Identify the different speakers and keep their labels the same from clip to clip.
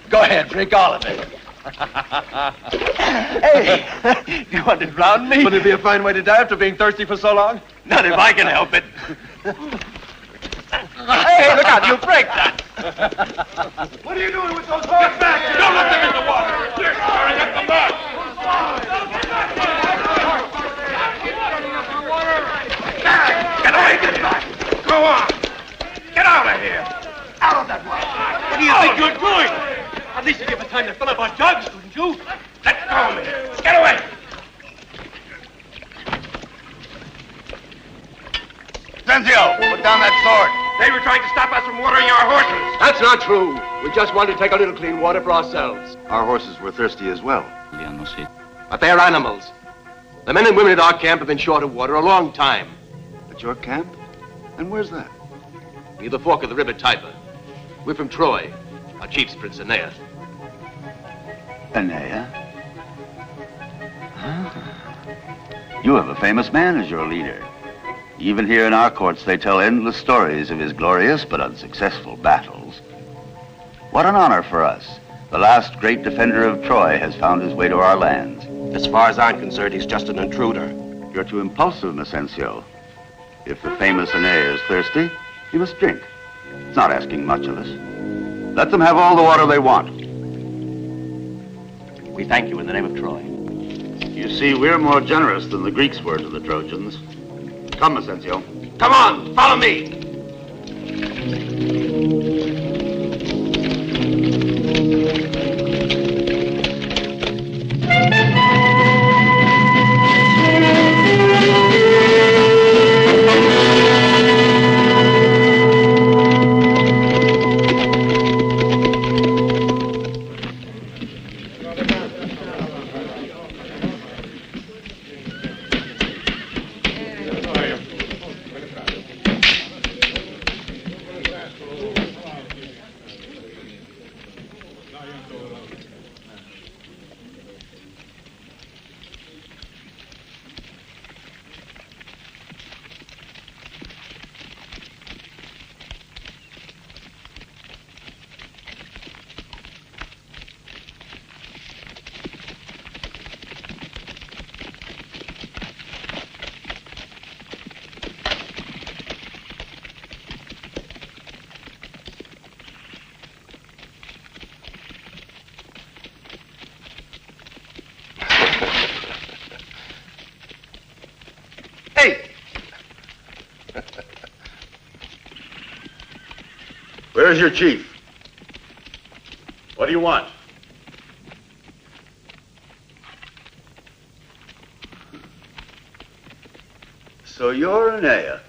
Speaker 1: Go ahead, drink all of it. Hey, you want to drown me?
Speaker 2: Would it be a fine way to die after being thirsty for so long?
Speaker 1: Not if I can help it. Hey, look out, you'll break that.
Speaker 2: What are you doing with those horses? Get back! Don't let them in the water! You're stirring up the mud!
Speaker 1: Get away, get back.
Speaker 2: Go on! Get out of here!
Speaker 1: Out of that water.
Speaker 2: What do you think you're doing? At least give us time to fill up our jugs, couldn't you? Let go of me! Get away!
Speaker 1: Zenzio, put down that sword.
Speaker 2: They were trying to stop us from watering our horses.
Speaker 3: That's not true. We just wanted to take a little clean water for ourselves.
Speaker 4: Our horses were thirsty as well.
Speaker 3: But they're animals. The men and women at our camp have been short of water a long time.
Speaker 4: At your camp? And where's that?
Speaker 3: Near the fork of the river Tiber. We're from Troy. Our chief's Prince Aeneas.
Speaker 4: Aeneas? You have a famous man as your leader. Even here in our courts, they tell endless stories of his glorious but unsuccessful battles. What an honor for us. The last great defender of Troy has found his way to our lands.
Speaker 3: As far as I'm concerned, he's just an intruder.
Speaker 4: You're too impulsive, Messencio. If the famous Aeneas is thirsty, he must drink. It's not asking much of us. Let them have all the water they want.
Speaker 3: We thank you in the name of Troy.
Speaker 4: You see, we're more generous than the Greeks were to the Trojans. Come, Messencio.
Speaker 3: Come on, follow me.
Speaker 4: Where's your chief?
Speaker 2: What do you want?
Speaker 4: So you're Aeneas,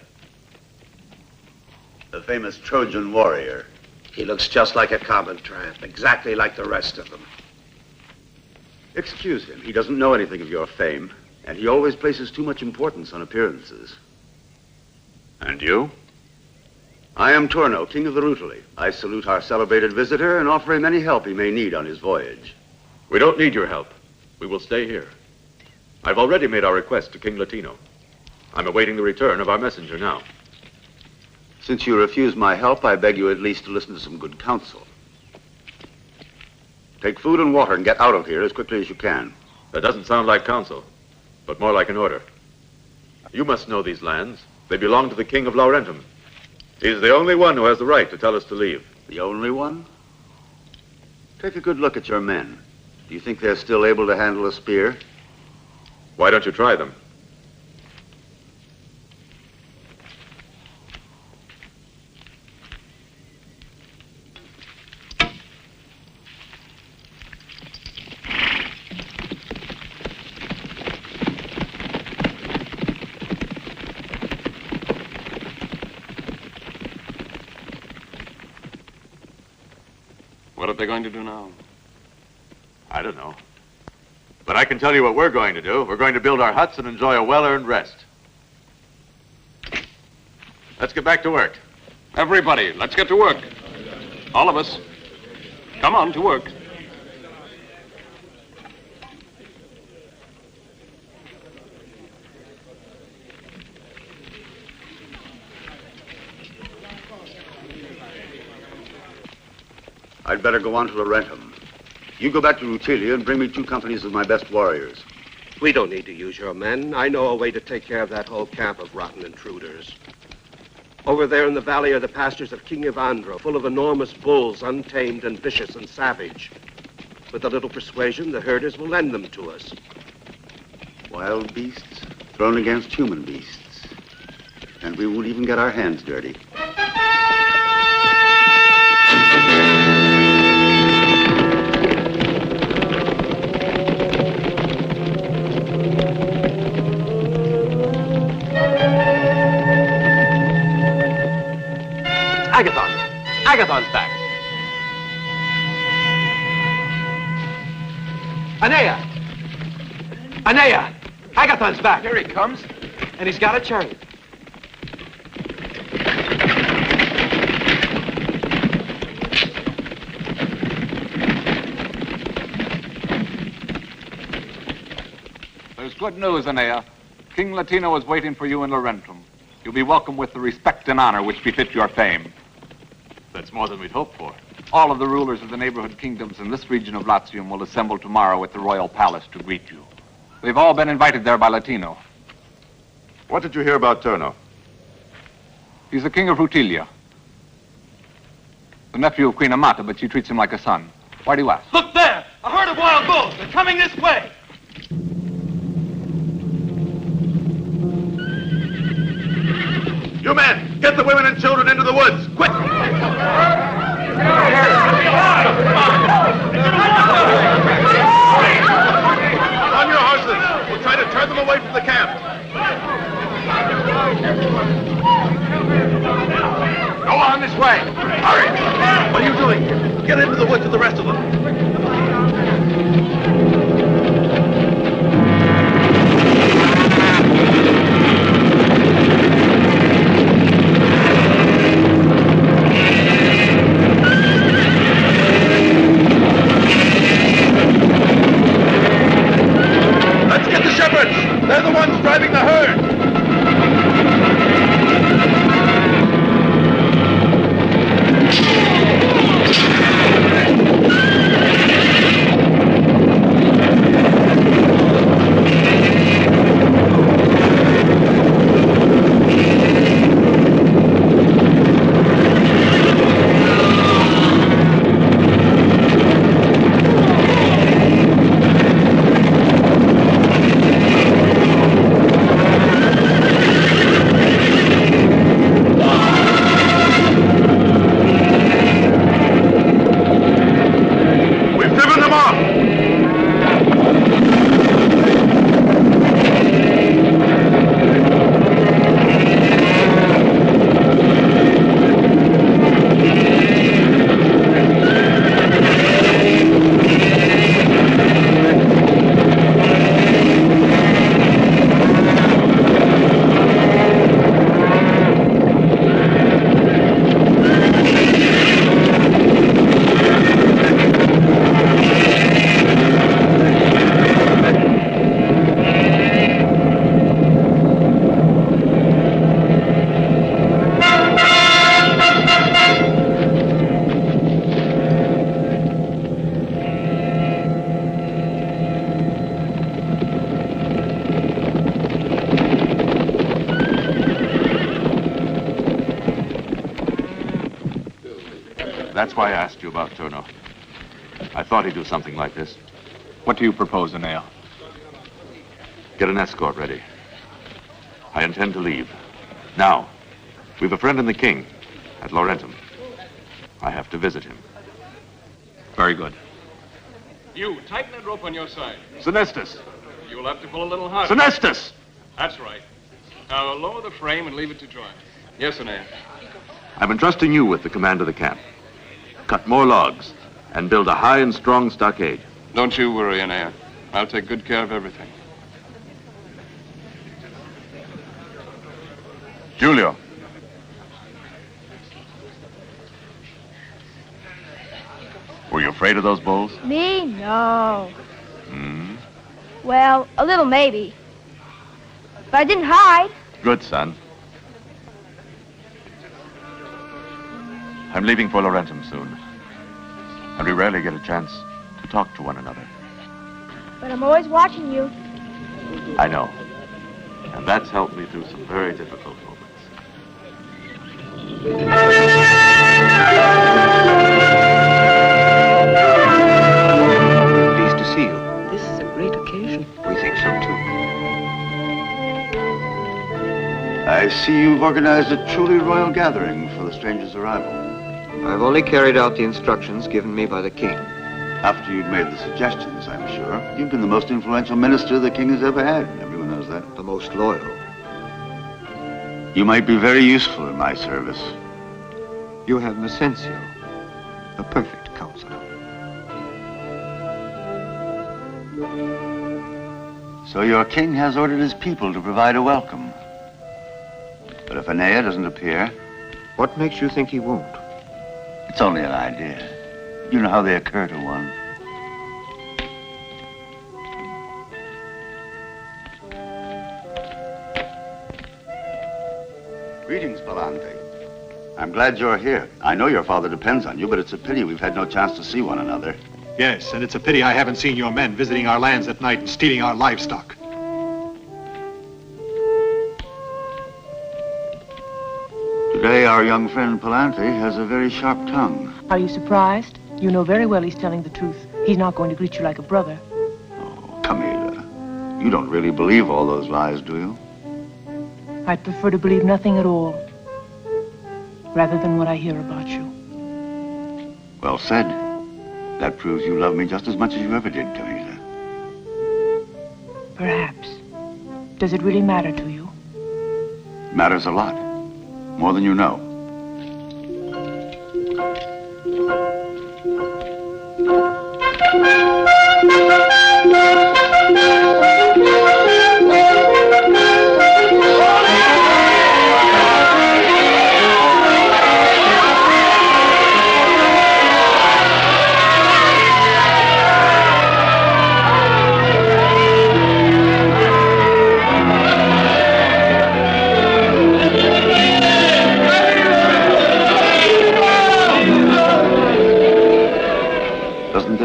Speaker 4: the famous Trojan warrior.
Speaker 3: He looks just like a common tramp, exactly like the rest of them.
Speaker 4: Excuse him. He doesn't know anything of your fame, and he always places too much importance on appearances.
Speaker 2: And you?
Speaker 4: I am Torno, king of the Rutuli. I salute our celebrated visitor and offer him any help he may need on his voyage.
Speaker 5: We don't need your help. We will stay here. I've already made our request to King Latino. I'm awaiting the return of our messenger now.
Speaker 4: Since you refuse my help, I beg you at least to listen to some good counsel. Take food and water and get out of here as quickly as you can.
Speaker 5: That doesn't sound like counsel, but more like an order. You must know these lands. They belong to the King of Laurentum. He's the only one who has the right to tell us to leave.
Speaker 4: The only one? Take a good look at your men. Do you think they're still able to handle a spear?
Speaker 5: Why don't you try them?
Speaker 2: What are they going to do now? I don't know. But I can tell you what we're going to do. We're going to build our huts and enjoy a well-earned rest. Let's get back to work.
Speaker 5: Everybody, let's get to work. All of us. Come on, to work.
Speaker 6: I'd better go on to Laurentum. You go back to Rutilia and bring me 2 companies of my best warriors.
Speaker 3: We don't need to use your men. I know a way to take care of that whole camp of rotten intruders. Over there in the valley are the pastures of King Evandro, full of enormous bulls, untamed and vicious and savage. With a little persuasion, the herders will lend them to us.
Speaker 6: Wild beasts thrown against human beasts. And we won't even get our hands dirty.
Speaker 3: Agathon! Agathon's back! Aeneas! Aeneas! Agathon's back!
Speaker 7: Here he comes, and he's got a chariot.
Speaker 8: There's good news, Aeneas. King Latino is waiting for you in Laurentum. You'll be welcome with the respect and honor which befit your fame.
Speaker 2: That's more than we'd hoped for.
Speaker 8: All of the rulers of the neighborhood kingdoms in this region of Latium will assemble tomorrow at the royal palace to greet you. They've all been invited there by Latino.
Speaker 2: What did you hear about Turno?
Speaker 8: He's the king of Rutilia. The nephew of Queen Amata, but she treats him like a son. Why do you ask?
Speaker 7: Look there! A herd of wild bulls! They're coming this way!
Speaker 2: You men, get the women and children into the woods, quick! On your horses. We'll try to turn them away from the camp. Go on this way. Hurry. What are you doing here? Get into the woods with the rest of them. They're the ones driving the herd. That's why I asked you about Turno. I thought he'd do something like this.
Speaker 8: What do you propose, Aeneas?
Speaker 2: Get an escort ready. I intend to leave. Now, we've a friend in the king at Laurentum. I have to visit him.
Speaker 8: Very good.
Speaker 9: You, tighten that rope on your side.
Speaker 2: Senestus!
Speaker 9: You'll have to pull a little harder.
Speaker 2: Senestus!
Speaker 9: That's right. Now, lower the frame and leave it to dry. Yes, Aeneas.
Speaker 2: I'm entrusting you with the command of the camp. Cut more logs and build a high and strong stockade.
Speaker 9: Don't you worry, Aeneas. I'll take good care of everything.
Speaker 2: Julio. Were you afraid of those bulls?
Speaker 10: Me? No.
Speaker 2: Hmm?
Speaker 10: Well, a little maybe. But I didn't hide.
Speaker 2: Good, son. I'm leaving for Laurentum soon. And we rarely get a chance to talk to one another.
Speaker 10: But I'm always watching you.
Speaker 2: I know. And that's helped me through some very difficult moments.
Speaker 3: Pleased to see you.
Speaker 11: This is a great occasion.
Speaker 3: We think so, too.
Speaker 6: I see you've organized a truly royal gathering for the stranger's arrival.
Speaker 3: I've only carried out the instructions given me by the king.
Speaker 6: After you'd made the suggestions, I'm sure. You've been the most influential minister the king has ever had. Everyone knows that.
Speaker 3: The most loyal.
Speaker 6: You might be very useful in my service.
Speaker 3: You have Messencio, a perfect counselor.
Speaker 6: So your king has ordered his people to provide a welcome. But if Aeneid doesn't appear...
Speaker 3: What makes you think he won't?
Speaker 6: It's only an idea. You know how they occur to one. Greetings, Palante. I'm glad you're here. I know your father depends on you, but it's a pity we've had no chance to see one another.
Speaker 12: Yes, and it's a pity I haven't seen your men visiting our lands at night and stealing our livestock.
Speaker 6: Today, our young friend Palante has a very sharp tongue.
Speaker 11: Are you surprised? You know very well he's telling the truth. He's not going to greet you like a brother.
Speaker 6: Oh, Camila, you don't really believe all those lies, do you?
Speaker 11: I'd prefer to believe nothing at all, rather than what I hear about you.
Speaker 6: Well said. That proves you love me just as much as you ever did, Camila.
Speaker 11: Perhaps. Does it really matter to you?
Speaker 6: It matters a lot. More than you know.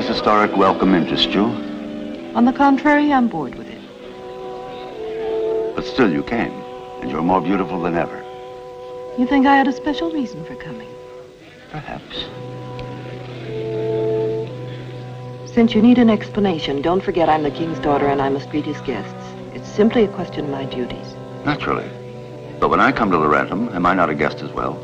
Speaker 6: Historic welcome interest you?
Speaker 11: On the contrary, I'm bored with it.
Speaker 6: But still you came, and you're more beautiful than ever.
Speaker 11: You think I had a special reason for coming?
Speaker 6: Perhaps.
Speaker 11: Since you need an explanation, don't forget I'm the king's daughter and I must greet his guests. It's simply a question of my duties.
Speaker 6: Naturally. But when I come to Laurentum, am I not a guest as well?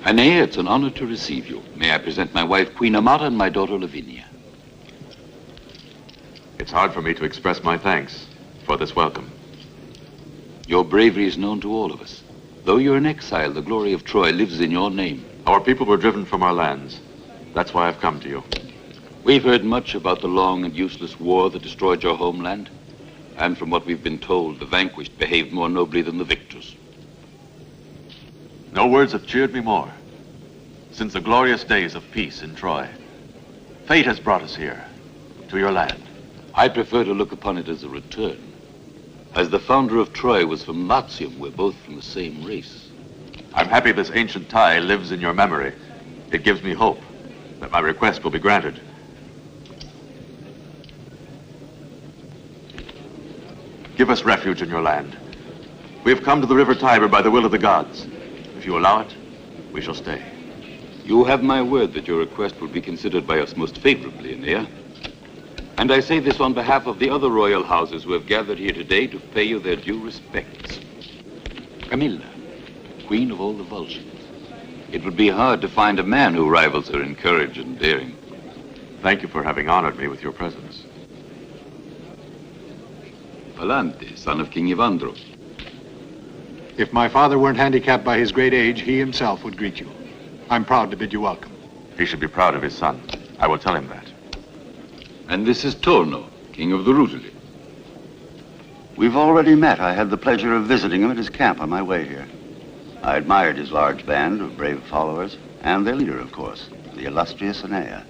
Speaker 13: Aeneid, it's an honor to receive you. May I present my wife, Queen Amata, and my daughter, Lavinia.
Speaker 2: It's hard for me to express my thanks for this welcome.
Speaker 13: Your bravery is known to all of us. Though you're in exile, the glory of Troy lives in your name.
Speaker 2: Our people were driven from our lands. That's why I've come to you.
Speaker 13: We've heard much about the long and useless war that destroyed your homeland. And from what we've been told, the vanquished behaved more nobly than the victors.
Speaker 2: No words have cheered me more. Since the glorious days of peace in Troy, fate has brought us here, to your land.
Speaker 13: I prefer to look upon it as a return. As the founder of Troy was from Latium, we're both from the same race.
Speaker 2: I'm happy this ancient tie lives in your memory. It gives me hope that my request will be granted. Give us refuge in your land. We have come to the river Tiber by the will of the gods. If you allow it, we shall stay.
Speaker 13: You have my word that your request will be considered by us most favorably, Aeneas. And I say this on behalf of the other royal houses who have gathered here today to pay you their due respects. Camilla, queen of all the Volscians. It would be hard to find a man who rivals her in courage and daring.
Speaker 2: Thank you for having honored me with your presence.
Speaker 13: Palante, son of King Evandro.
Speaker 12: If my father weren't handicapped by his great age, he himself would greet you. I'm proud to bid you welcome.
Speaker 2: He should be proud of his son. I will tell him that.
Speaker 13: And this is Torno, king of the Rutuli.
Speaker 4: We've already met. I had the pleasure of visiting him at his camp on my way here. I admired his large band of brave followers, and their leader, of course, the illustrious Aeneas.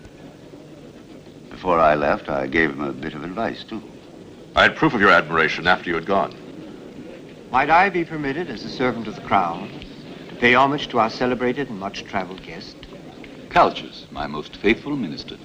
Speaker 4: Before I left, I gave him a bit of advice, too.
Speaker 2: I had proof of your admiration after you had gone.
Speaker 14: Might I be permitted, as a servant of the crown, to pay homage to our celebrated and much-traveled guest?
Speaker 13: Calchas, my most faithful minister.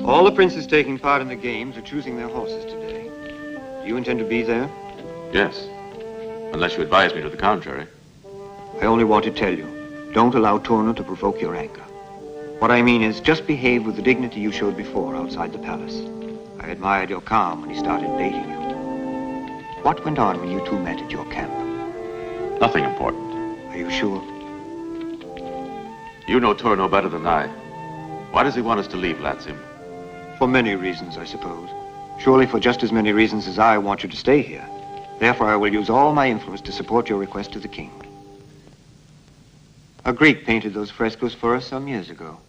Speaker 14: All the princes taking part in the games are choosing their horses today. Do you intend to be there?
Speaker 2: Yes. Unless you advise me to the contrary.
Speaker 14: I only want to tell you, don't allow Torno to provoke your anger. What I mean is, just behave with the dignity you showed before outside the palace. I admired your calm when he started baiting you. What went on when you two met at your camp?
Speaker 2: Nothing important.
Speaker 14: Are you sure?
Speaker 2: You know Torno better than I. Why does he want us to leave Latium?
Speaker 14: For many reasons, I suppose. Surely for just as many reasons as I want you to stay here. Therefore, I will use all my influence to support your request to the king. A Greek painted those frescoes for us some years ago.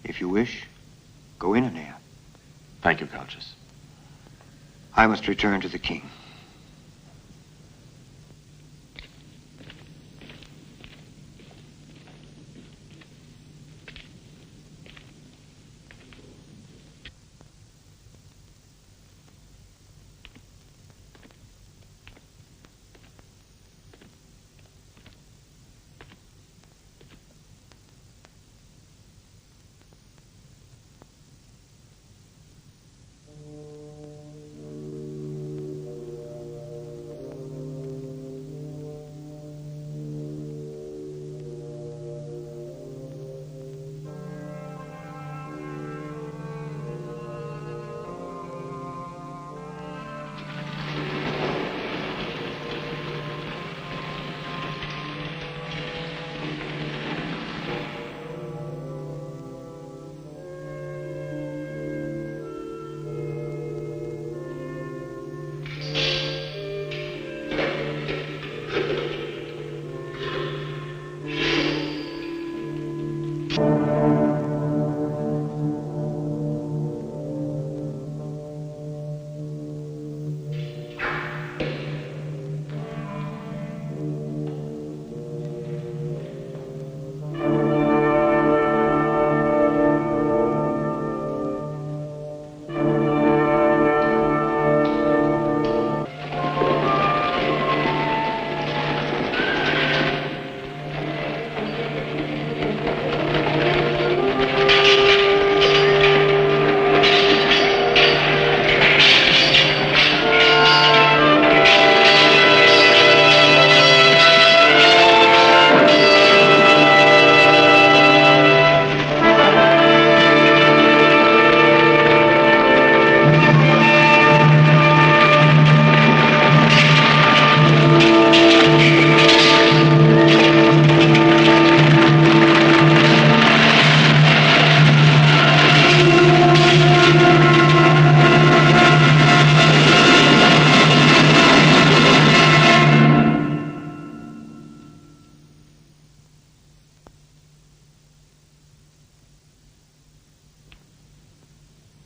Speaker 14: If you wish, go in, Aeneas.
Speaker 2: Thank you, Calchas.
Speaker 14: I must return to the king.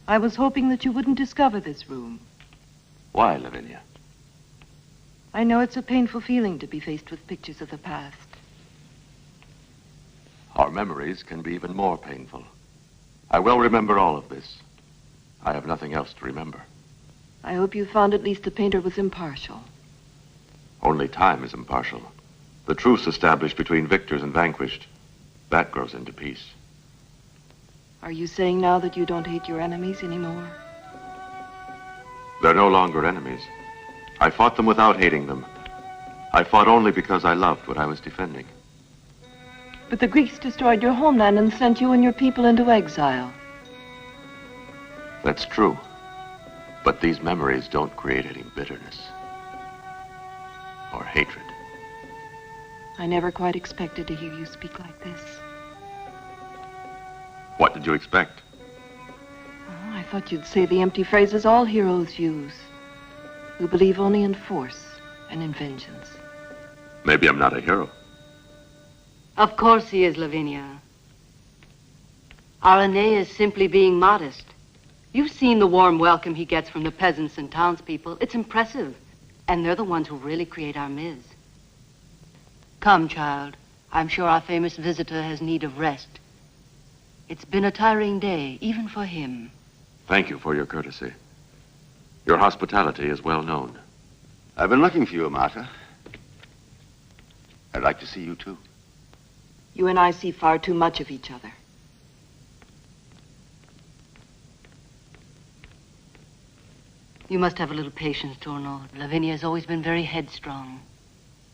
Speaker 11: I was hoping that you wouldn't discover this room.
Speaker 2: Why, Lavinia?
Speaker 11: I know it's a painful feeling to be faced with pictures of the past.
Speaker 2: Our memories can be even more painful. I well remember all of this. I have nothing else to remember.
Speaker 11: I hope you found at least the painter was impartial.
Speaker 2: Only time is impartial. The truce established between victors and vanquished, that grows into peace.
Speaker 11: Are you saying now that you don't hate your enemies anymore?
Speaker 2: They're no longer enemies. I fought them without hating them. I fought only because I loved what I was defending.
Speaker 11: But the Greeks destroyed your homeland and sent you and your people into exile.
Speaker 2: That's true. But these memories don't create any bitterness or hatred.
Speaker 11: I never quite expected to hear you speak like this.
Speaker 2: What did you expect?
Speaker 11: Oh, I thought you'd say the empty phrases all heroes use, who believe only in force and in vengeance.
Speaker 2: Maybe I'm not a hero.
Speaker 15: Of course he is, Lavinia. Our Aeneas is simply being modest. You've seen the warm welcome he gets from the peasants and townspeople. It's impressive. And they're the ones who really create our myths. Come, child. I'm sure our famous visitor has need of rest. It's been a tiring day, even for him.
Speaker 2: Thank you for your courtesy. Your hospitality is well known.
Speaker 6: I've been looking for you, Amata. I'd like to see you, too.
Speaker 11: You and I see far too much of each other.
Speaker 15: You must have a little patience, Torno. Lavinia has always been very headstrong.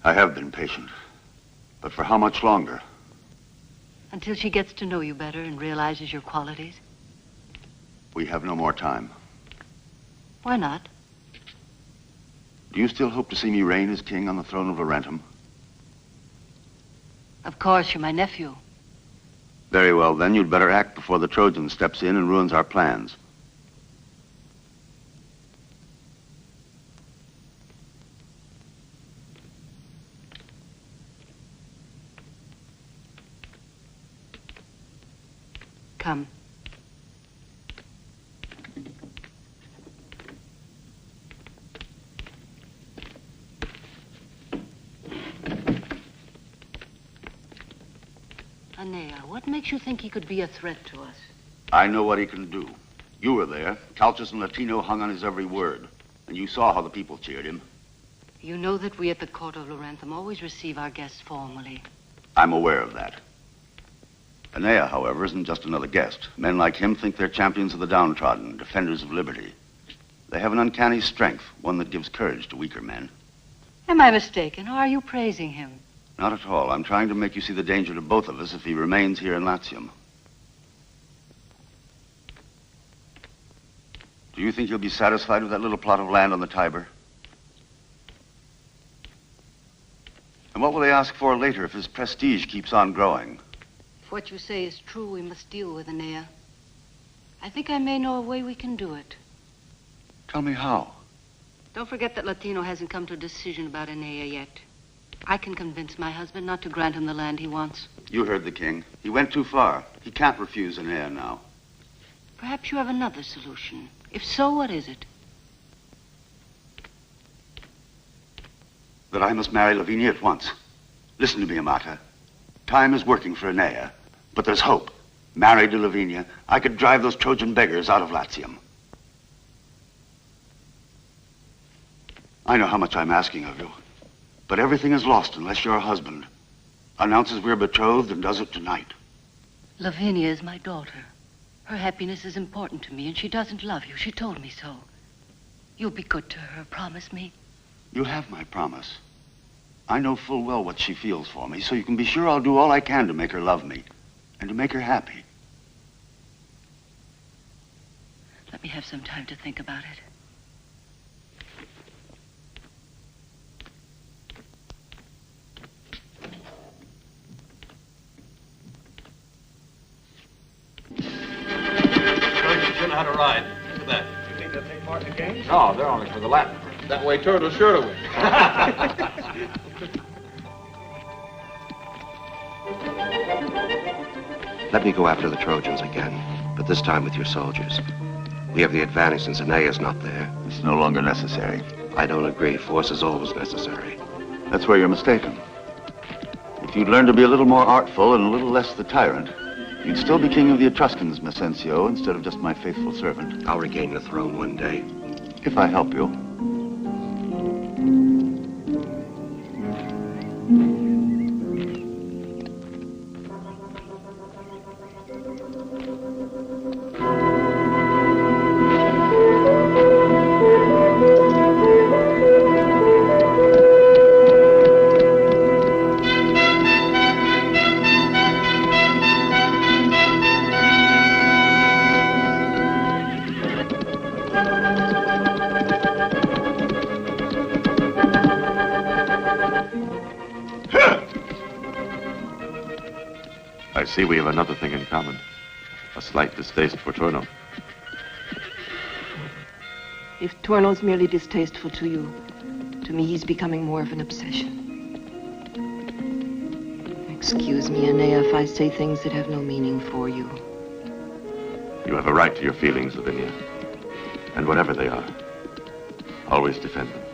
Speaker 6: I have been patient. But for how much longer?
Speaker 15: Until she gets to know you better and realizes your qualities.
Speaker 6: We have no more time.
Speaker 15: Why not?
Speaker 6: Do you still hope to see me reign as king on the throne of Laurentum?
Speaker 15: Of course, you're my nephew.
Speaker 6: Very well, then you'd better act before the Trojan steps in and ruins our plans.
Speaker 15: Come. Aeneas, what makes you think he could be a threat to us?
Speaker 6: I know what he can do. You were there. Calchas and Latino hung on his every word. And you saw how the people cheered him.
Speaker 15: You know that we at the court of Laurentum always receive our guests formally.
Speaker 6: I'm aware of that. Aeneas, however, isn't just another guest. Men like him think they're champions of the downtrodden, defenders of liberty. They have an uncanny strength, one that gives courage to weaker men.
Speaker 15: Am I mistaken, or are you praising him?
Speaker 6: Not at all. I'm trying to make you see the danger to both of us if he remains here in Latium. Do you think he'll be satisfied with that little plot of land on the Tiber? And what will they ask for later if his prestige keeps on growing?
Speaker 15: If what you say is true, we must deal with Aeneas. I think I may know a way we can do it.
Speaker 6: Tell me how.
Speaker 15: Don't forget that Latino hasn't come to a decision about Aeneas yet. I can convince my husband not to grant him the land he wants.
Speaker 6: You heard the king. He went too far. He can't refuse Aeneas now.
Speaker 15: Perhaps you have another solution. If so, what is it?
Speaker 6: That I must marry Lavinia at once. Listen to me, Amata. Time is working for Aeneas, but there's hope. Married to Lavinia, I could drive those Trojan beggars out of Latium. I know how much I'm asking of you, but everything is lost unless your husband announces we're betrothed and does it tonight.
Speaker 15: Lavinia is my daughter. Her happiness is important to me, and she doesn't love you. She told me so. You'll be good to her, promise me.
Speaker 6: You have my promise. I know full well what she feels for me, so you can be sure I'll do all I can to make her love me and to make her happy.
Speaker 15: Let me have some time to think about it.
Speaker 9: Should know how to ride. Look at that.
Speaker 8: You think they'll take part in the game? No, they're only for the Latin.
Speaker 9: That way Turtle's sure to win.
Speaker 16: Let me go after the Trojans again, but this time with your soldiers. We have the advantage since Aeneas not there.
Speaker 6: It's no longer necessary.
Speaker 16: I don't agree. Force is always necessary.
Speaker 6: That's where you're mistaken. If you'd learn to be a little more artful and a little less the tyrant, you'd still be king of the Etruscans, Messencio, instead of just my faithful servant.
Speaker 16: I'll regain the throne one day.
Speaker 6: If I help you.
Speaker 2: I see we have another thing in common. A slight distaste for Torno.
Speaker 11: If Torno's merely distasteful to you, to me he's becoming more of an obsession. Excuse me, Aeneas, if I say things that have no meaning for you.
Speaker 2: You have a right to your feelings, Lavinia. And whatever they are, always defend them.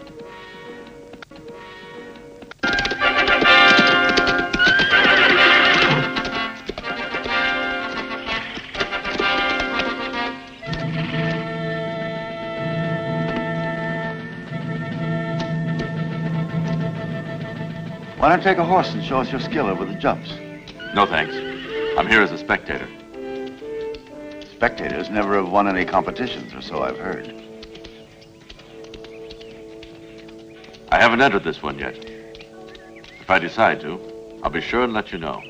Speaker 6: Why don't you take a horse and show us your skill over the jumps?
Speaker 2: No, thanks. I'm here as a spectator.
Speaker 6: Spectators never have won any competitions, or so I've heard.
Speaker 2: I haven't entered this one yet. If I decide to, I'll be sure and let you know.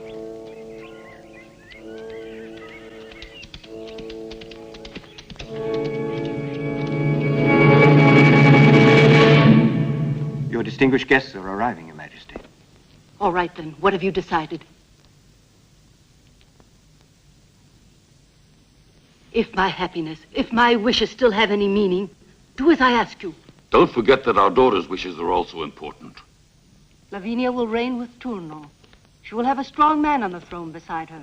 Speaker 14: Your distinguished guests are arriving, Your Majesty.
Speaker 15: All right, then. What have you decided? If my happiness, if my wishes still have any meaning, do as I ask you.
Speaker 13: Don't forget that our daughter's wishes are also important.
Speaker 15: Lavinia will reign with Turno. She will have a strong man on the throne beside her.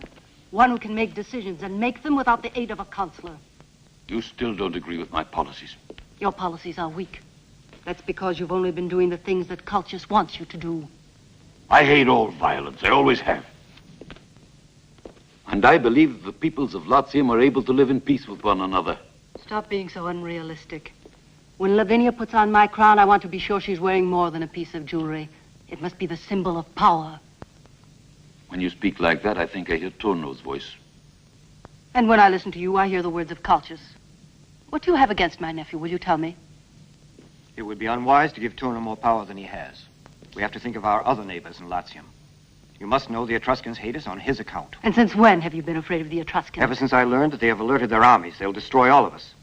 Speaker 15: One who can make decisions and make them without the aid of a counselor.
Speaker 13: You still don't agree with my policies.
Speaker 15: Your policies are weak. That's because you've only been doing the things that Cultus wants you to do.
Speaker 13: I hate all violence. I always have. And I believe that the peoples of Latium are able to live in peace with one another.
Speaker 15: Stop being so unrealistic. When Lavinia puts on my crown, I want to be sure she's wearing more than a piece of jewelry. It must be the symbol of power.
Speaker 13: When you speak like that, I think I hear Torno's voice.
Speaker 15: And when I listen to you, I hear the words of Cultus. What do you have against my nephew, will you tell me?
Speaker 14: It would be unwise to give Turno more power than he has. We have to think of our other neighbors in Latium. You must know the Etruscans hate us on his account.
Speaker 15: And since when have you been afraid of the Etruscans?
Speaker 14: Ever since I learned that they have alerted their armies, they'll destroy all of us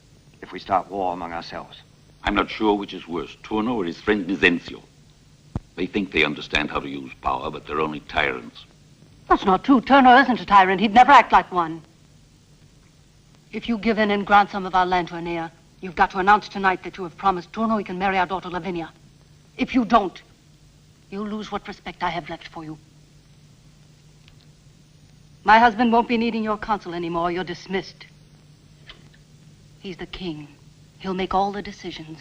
Speaker 14: if we start war among ourselves.
Speaker 13: I'm not sure which is worse, Turno or his friend Mizenzio. They think they understand how to use power, but they're only tyrants.
Speaker 15: That's not true. Turno isn't a tyrant. He'd never act like one. If you give in and grant some of our land to Aeneas, you've got to announce tonight that you have promised Turno he can marry our daughter Lavinia. If you don't, you'll lose what respect I have left for you. My husband won't be needing your counsel anymore. You're dismissed. He's the king. He'll make all the decisions.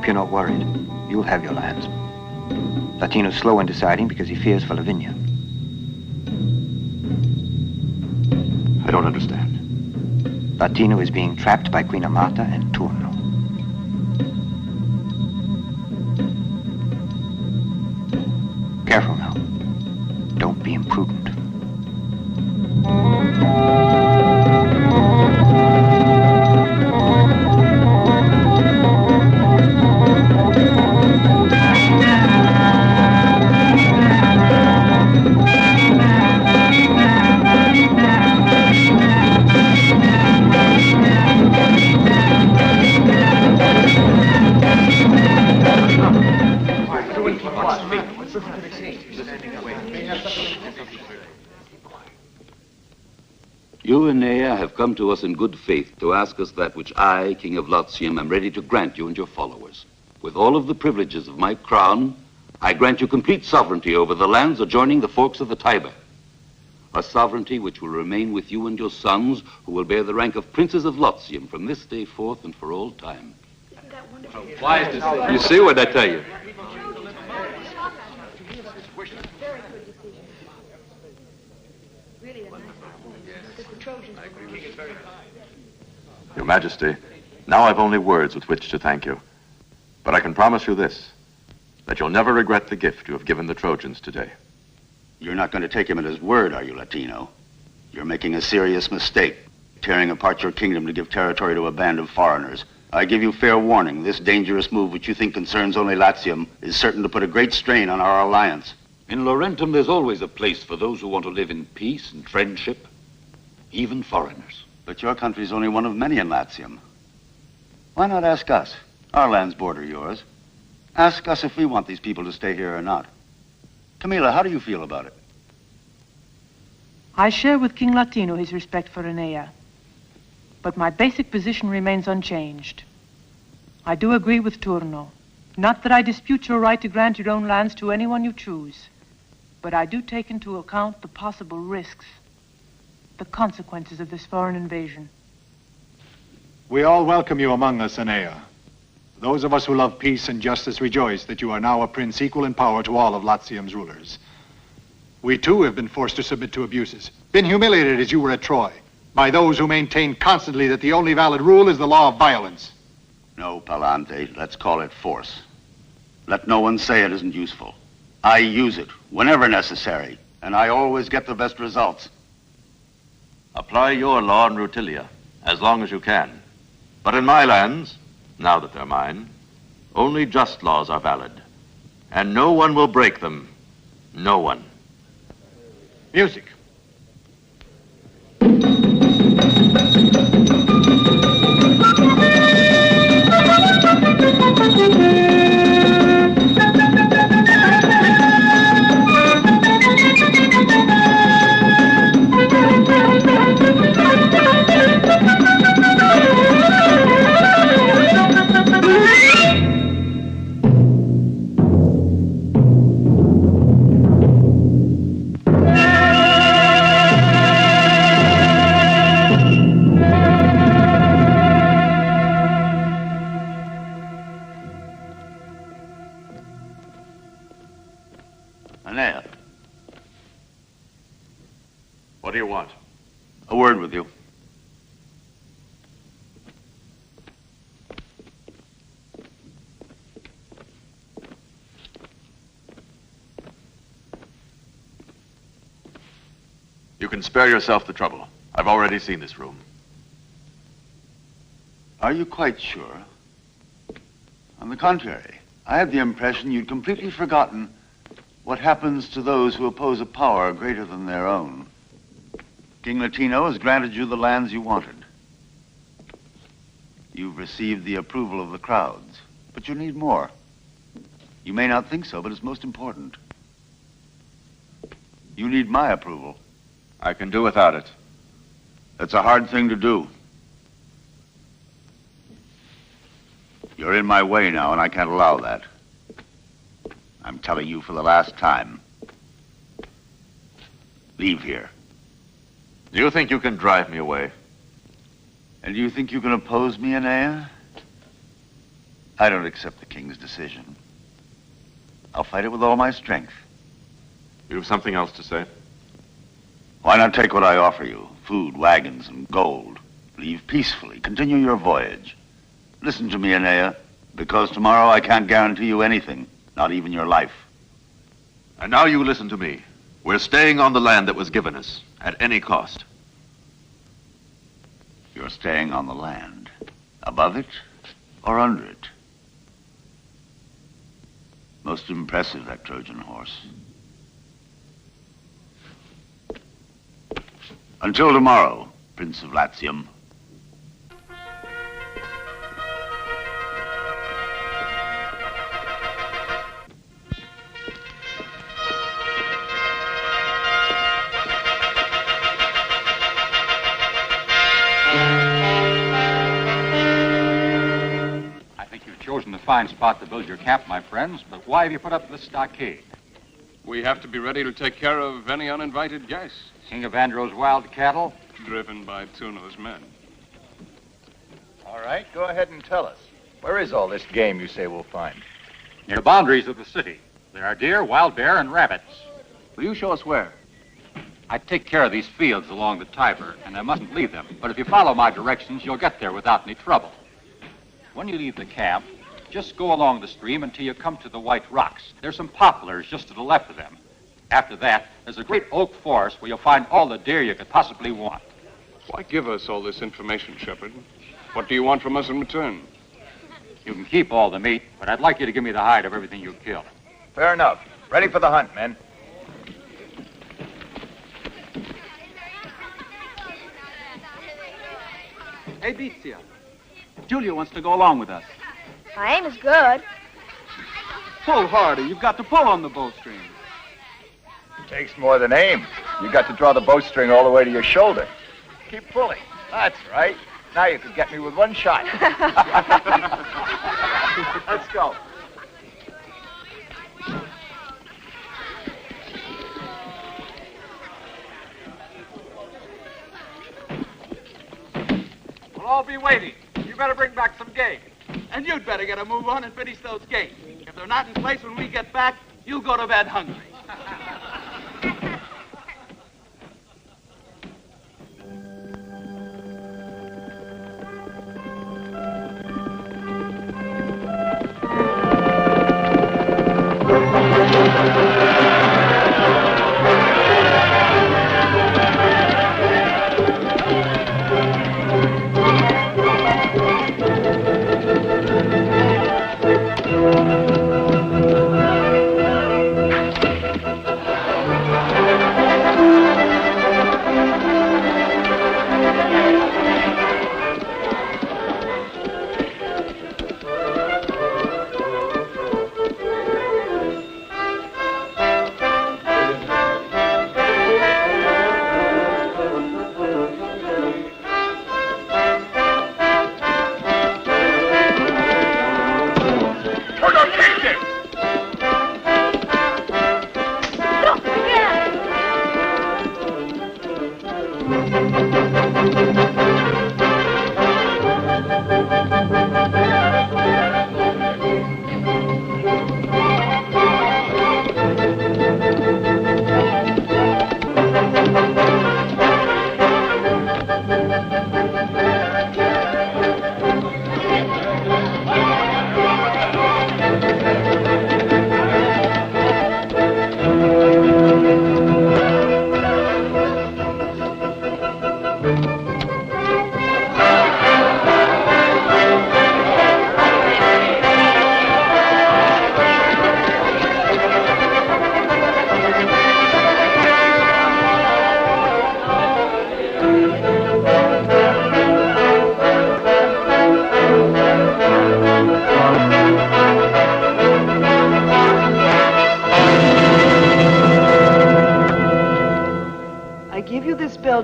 Speaker 14: hope you're not worried. You'll have your lands. Latino's slow in deciding because he fears for Lavinia.
Speaker 2: I don't understand.
Speaker 14: Latino is being trapped by Queen Amata and Turno. Careful now. Don't be imprudent.
Speaker 13: You, Aeneas, have come to us in good faith to ask us that which I, King of Latium, am ready to grant you and your followers. With all of the privileges of my crown, I grant you complete sovereignty over the lands adjoining the forks of the Tiber. A sovereignty which will remain with you and your sons, who will bear the rank of princes of Latium from this day forth and for all time.
Speaker 8: Wise decision. You see what I tell you?
Speaker 2: Your Majesty, now I've only words with which to thank you. But I can promise you this, that you'll never regret the gift you have given the Trojans today.
Speaker 6: You're not going to take him at his word, are you, Latino? You're making a serious mistake, tearing apart your kingdom to give territory to a band of foreigners. I give you fair warning, this dangerous move which you think concerns only Latium is certain to put a great strain on our alliance.
Speaker 13: In Laurentum, there's always a place for those who want to live in peace and friendship, even foreigners.
Speaker 6: But your country's only one of many in Latium. Why not ask us? Our lands border yours. Ask us if we want these people to stay here or not. Camilla, how do you feel about it?
Speaker 17: I share with King Latino his respect for Aeneas, but my basic position remains unchanged. I do agree with Turno. Not that I dispute your right to grant your own lands to anyone you choose, but I do take into account the possible risks, the consequences of this foreign invasion.
Speaker 12: We all welcome you among us, Aeneas. Those of us who love peace and justice rejoice that you are now a prince equal in power to all of Latium's rulers. We too have been forced to submit to abuses, been humiliated as you were at Troy, by those who maintain constantly that the only valid rule is the law of violence.
Speaker 6: No, Palante, let's call it force. Let no one say it isn't useful. I use it whenever necessary, and I always get the best results.
Speaker 2: Apply your law in Rutilia, as long as you can. But in my lands, now that they're mine, only just laws are valid. And no one will break them. No one.
Speaker 12: Music.
Speaker 6: Aeneas.
Speaker 2: What do you want?
Speaker 6: A word with you.
Speaker 2: You can spare yourself the trouble. I've already seen this room.
Speaker 6: Are you quite sure? On the contrary, I had the impression you'd completely forgotten what happens to those who oppose a power greater than their own. King Latino has granted you the lands you wanted. You've received the approval of the crowds, but you need more. You may not think so, but it's most important. You need my approval.
Speaker 2: I can do without it.
Speaker 6: That's a hard thing to do. You're in my way now, and I can't allow that. I'm telling you for the last time. Leave here.
Speaker 2: Do you think you can drive me away?
Speaker 6: And do you think you can oppose me, Aeneas? I don't accept the king's decision. I'll fight it with all my strength.
Speaker 2: You have something else to say?
Speaker 6: Why not take what I offer you? Food, wagons, and gold. Leave peacefully. Continue your voyage. Listen to me, Aeneas, because tomorrow I can't guarantee you anything, not even your life.
Speaker 2: And now you listen to me. We're staying on the land that was given us, at any cost.
Speaker 6: You're staying on the land. Above it or under it? Most impressive, that Trojan horse. Until tomorrow, Prince of Latium.
Speaker 8: fine spot to build your camp, my friends, but why have you put up this stockade?
Speaker 9: We have to be ready to take care of any uninvited guests.
Speaker 8: King of Andro's wild cattle?
Speaker 9: Driven by Tuno's men.
Speaker 1: All right, go ahead and tell us. Where is all this game you say we'll find?
Speaker 8: Near the boundaries of the city. There are deer, wild bear, and rabbits.
Speaker 1: Will you show us where?
Speaker 8: I take care of these fields along the Tiber, and I mustn't leave them. But if you follow my directions, you'll get there without any trouble. When you leave the camp, just go along the stream until you come to the White Rocks. There's some poplars just to the left of them. After that, there's a great oak forest where you'll find all the deer you could possibly want.
Speaker 9: Why give us all this information, Shepherd? What do you want from us in return?
Speaker 8: You can keep all the meat, but I'd like you to give me the hide of everything you killed.
Speaker 1: Fair enough. Ready for the hunt, men.
Speaker 7: Hey, Bizia. Julia wants to go along with us.
Speaker 10: My aim is good.
Speaker 7: Pull harder. You've got to pull on the bowstring.
Speaker 1: Takes more than aim. You got to draw the bowstring all the way to your shoulder. Keep pulling. That's right. Now you can get me with one shot. Let's go.
Speaker 7: We'll all be waiting. You better bring back some game. And you'd better get a move on and finish those gates. If they're not in place when we get back, you'll go to bed hungry.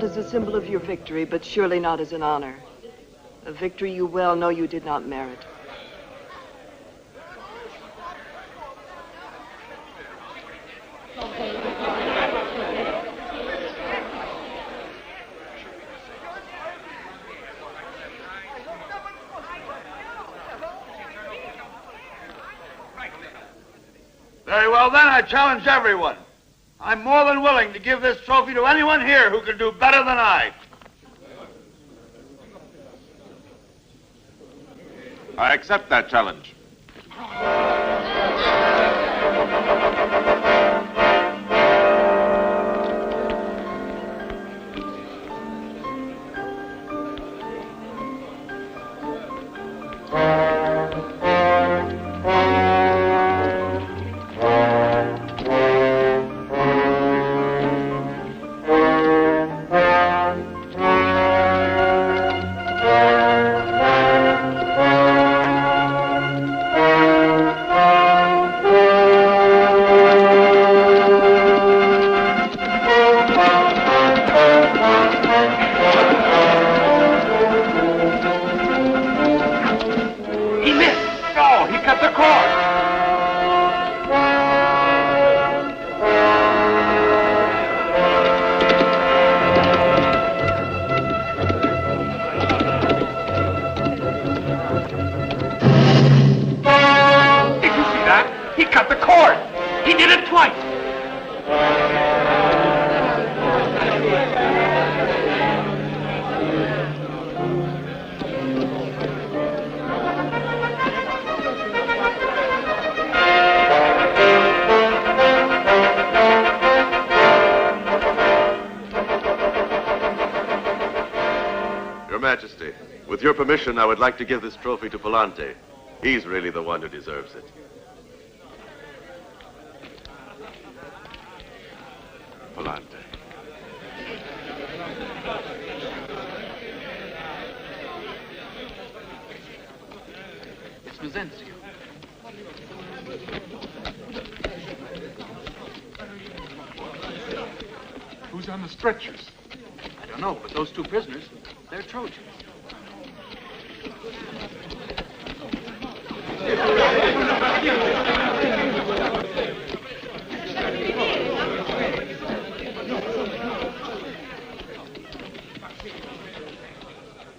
Speaker 11: As a symbol of your victory, but surely not as an honor. A victory you well know you did not merit.
Speaker 1: Very well, then, I challenge everyone. I'm more than willing to give this trophy to anyone here who can do better than I.
Speaker 5: I accept that challenge.
Speaker 3: accord. He did it twice.
Speaker 2: Your Majesty, with your permission, I would like to give this trophy to Palante. He's really the one who deserves it. Palante.
Speaker 7: It's Mezenzio.
Speaker 9: Who's on the stretchers?
Speaker 7: I don't know, but those two prisoners, they're Trojans.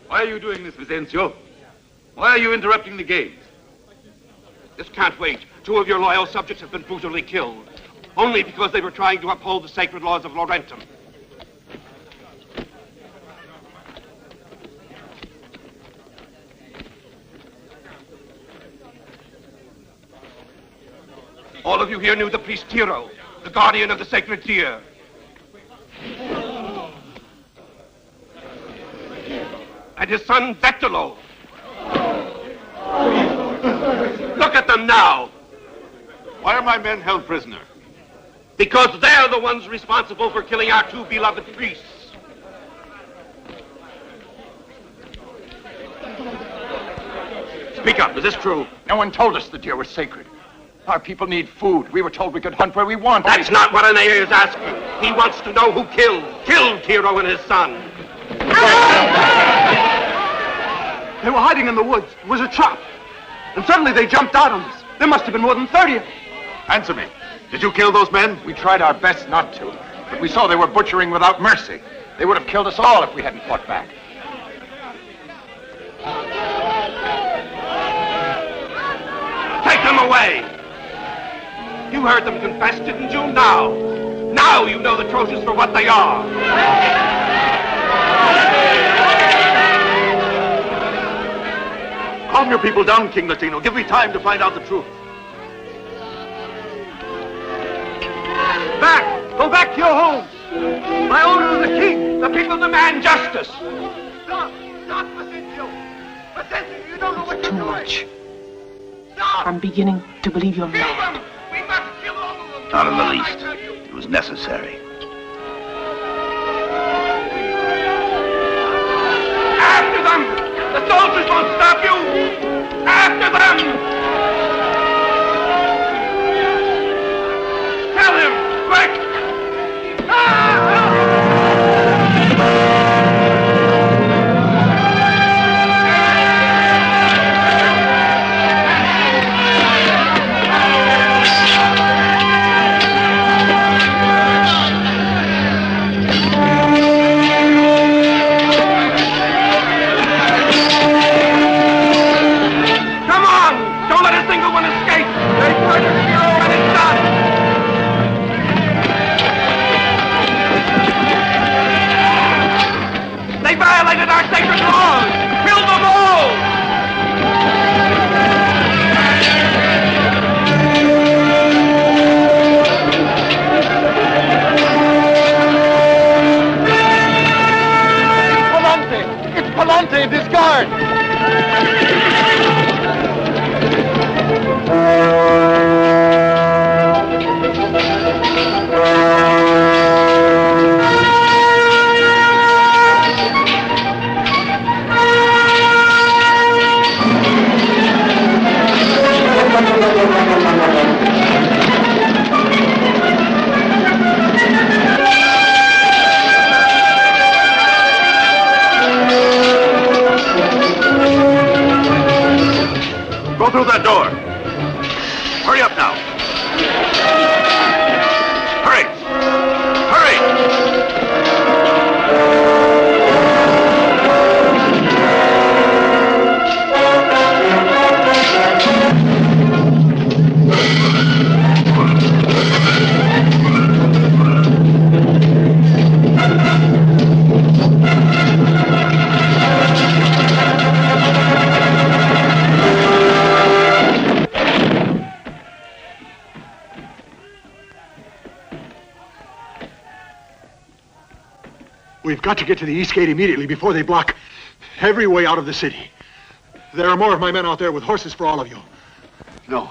Speaker 13: Why are you doing this, Mezenzio? Why are you interrupting the games?
Speaker 3: This can't wait. 2 of your loyal subjects have been brutally killed, only because they were trying to uphold the sacred laws of Laurentum. All of you here knew the priest Tiro, the guardian of the sacred deer. And his son Vetolo. Look at them now.
Speaker 5: Why are my men held prisoner?
Speaker 3: Because they're the ones responsible for killing our 2 beloved priests. Speak up, is this true?
Speaker 1: No one told us the deer was sacred. Our people need food. We were told we could hunt where we want.
Speaker 3: That's not what Aeneas is asking. He wants to know who killed Tiro and his son.
Speaker 7: They were hiding in the woods. It was a trap. And suddenly they jumped out on us. There must have been more than 30 of them.
Speaker 5: Answer me. Did you kill those men?
Speaker 1: We tried our best not to, but we saw they were butchering without mercy. They would have killed us all if we hadn't fought back.
Speaker 3: Take them away! You heard them confess, didn't you? Now you know the Trojans for what they are.
Speaker 5: Calm your people down, King Latino. Give me time to find out the truth.
Speaker 3: Back! Go back to your homes! By order of the king, the people demand justice! Stop! Stop, Mezenzio! Mezenzio, you don't know what you're doing!
Speaker 17: Too much. I'm beginning to believe you're mad.
Speaker 3: We must kill all of them!
Speaker 6: Not in the least. It was necessary.
Speaker 3: After them! The soldiers won't stop you! After them! Tell him! Quick!
Speaker 12: We've got to get to the east gate immediately before they block every way out of the city. There are more of my men out there with horses for all of you.
Speaker 2: No.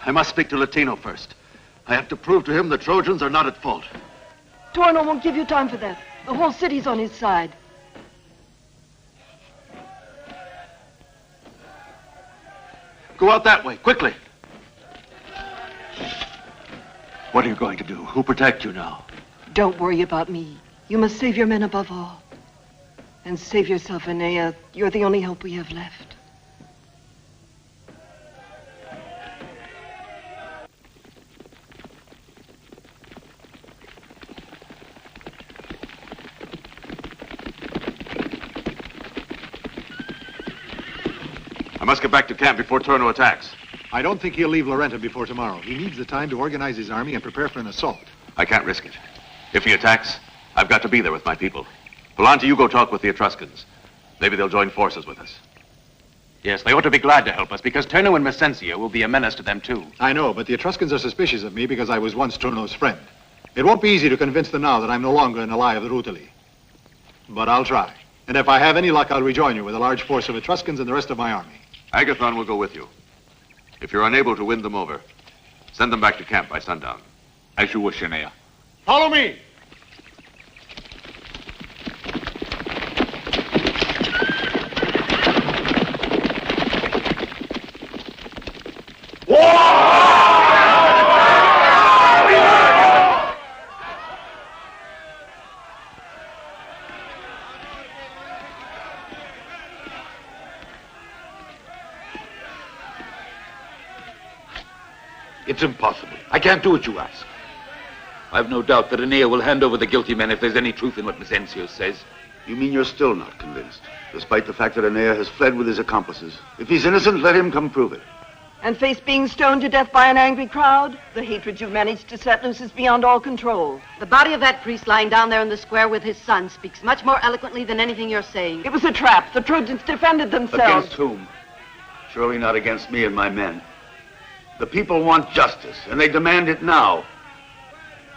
Speaker 2: I must speak to Latino first. I have to prove to him the Trojans are not at fault.
Speaker 11: Torno won't give you time for that. The whole city's on his side.
Speaker 2: Go out that way, quickly.
Speaker 12: What are you going to do? Who'll protect you now?
Speaker 11: Don't worry about me. You must save your men above all. And save yourself, Aeneas. You're the only hope we have left.
Speaker 2: I must get back to camp before Turno attacks.
Speaker 12: I don't think he'll leave Laurentum before tomorrow. He needs the time to organize his army and prepare for an assault.
Speaker 2: I can't risk it. If he attacks, I've got to be there with my people. Volante, you go talk with the Etruscans. Maybe they'll join forces with us.
Speaker 18: Yes, they ought to be glad to help us, because Turno and Messentia will be a menace to them, too.
Speaker 12: I know, but the Etruscans are suspicious of me because I was once Turno's friend. It won't be easy to convince them now that I'm no longer an ally of the Rutuli. But I'll try. And if I have any luck, I'll rejoin you with a large force of Etruscans and the rest of my army.
Speaker 2: Agathon will go with you. If you're unable to win them over, send them back to camp by sundown.
Speaker 18: As you wish, Aeneas.
Speaker 12: Follow me!
Speaker 13: It's impossible. I can't do what you ask. I've no doubt that Aeneas will hand over the guilty men if there's any truth in what Messentia says.
Speaker 6: You mean you're still not convinced, despite the fact that Aeneas has fled with his accomplices? If he's innocent, let him come prove it.
Speaker 11: And face being stoned to death by an angry crowd? The hatred you've managed to set loose is beyond all control.
Speaker 15: The body of that priest lying down there in the square with his son speaks much more eloquently than anything you're saying.
Speaker 11: It was a trap. The Trojans defended themselves.
Speaker 6: Against whom? Surely not against me and my men. The people want justice, and they demand it now.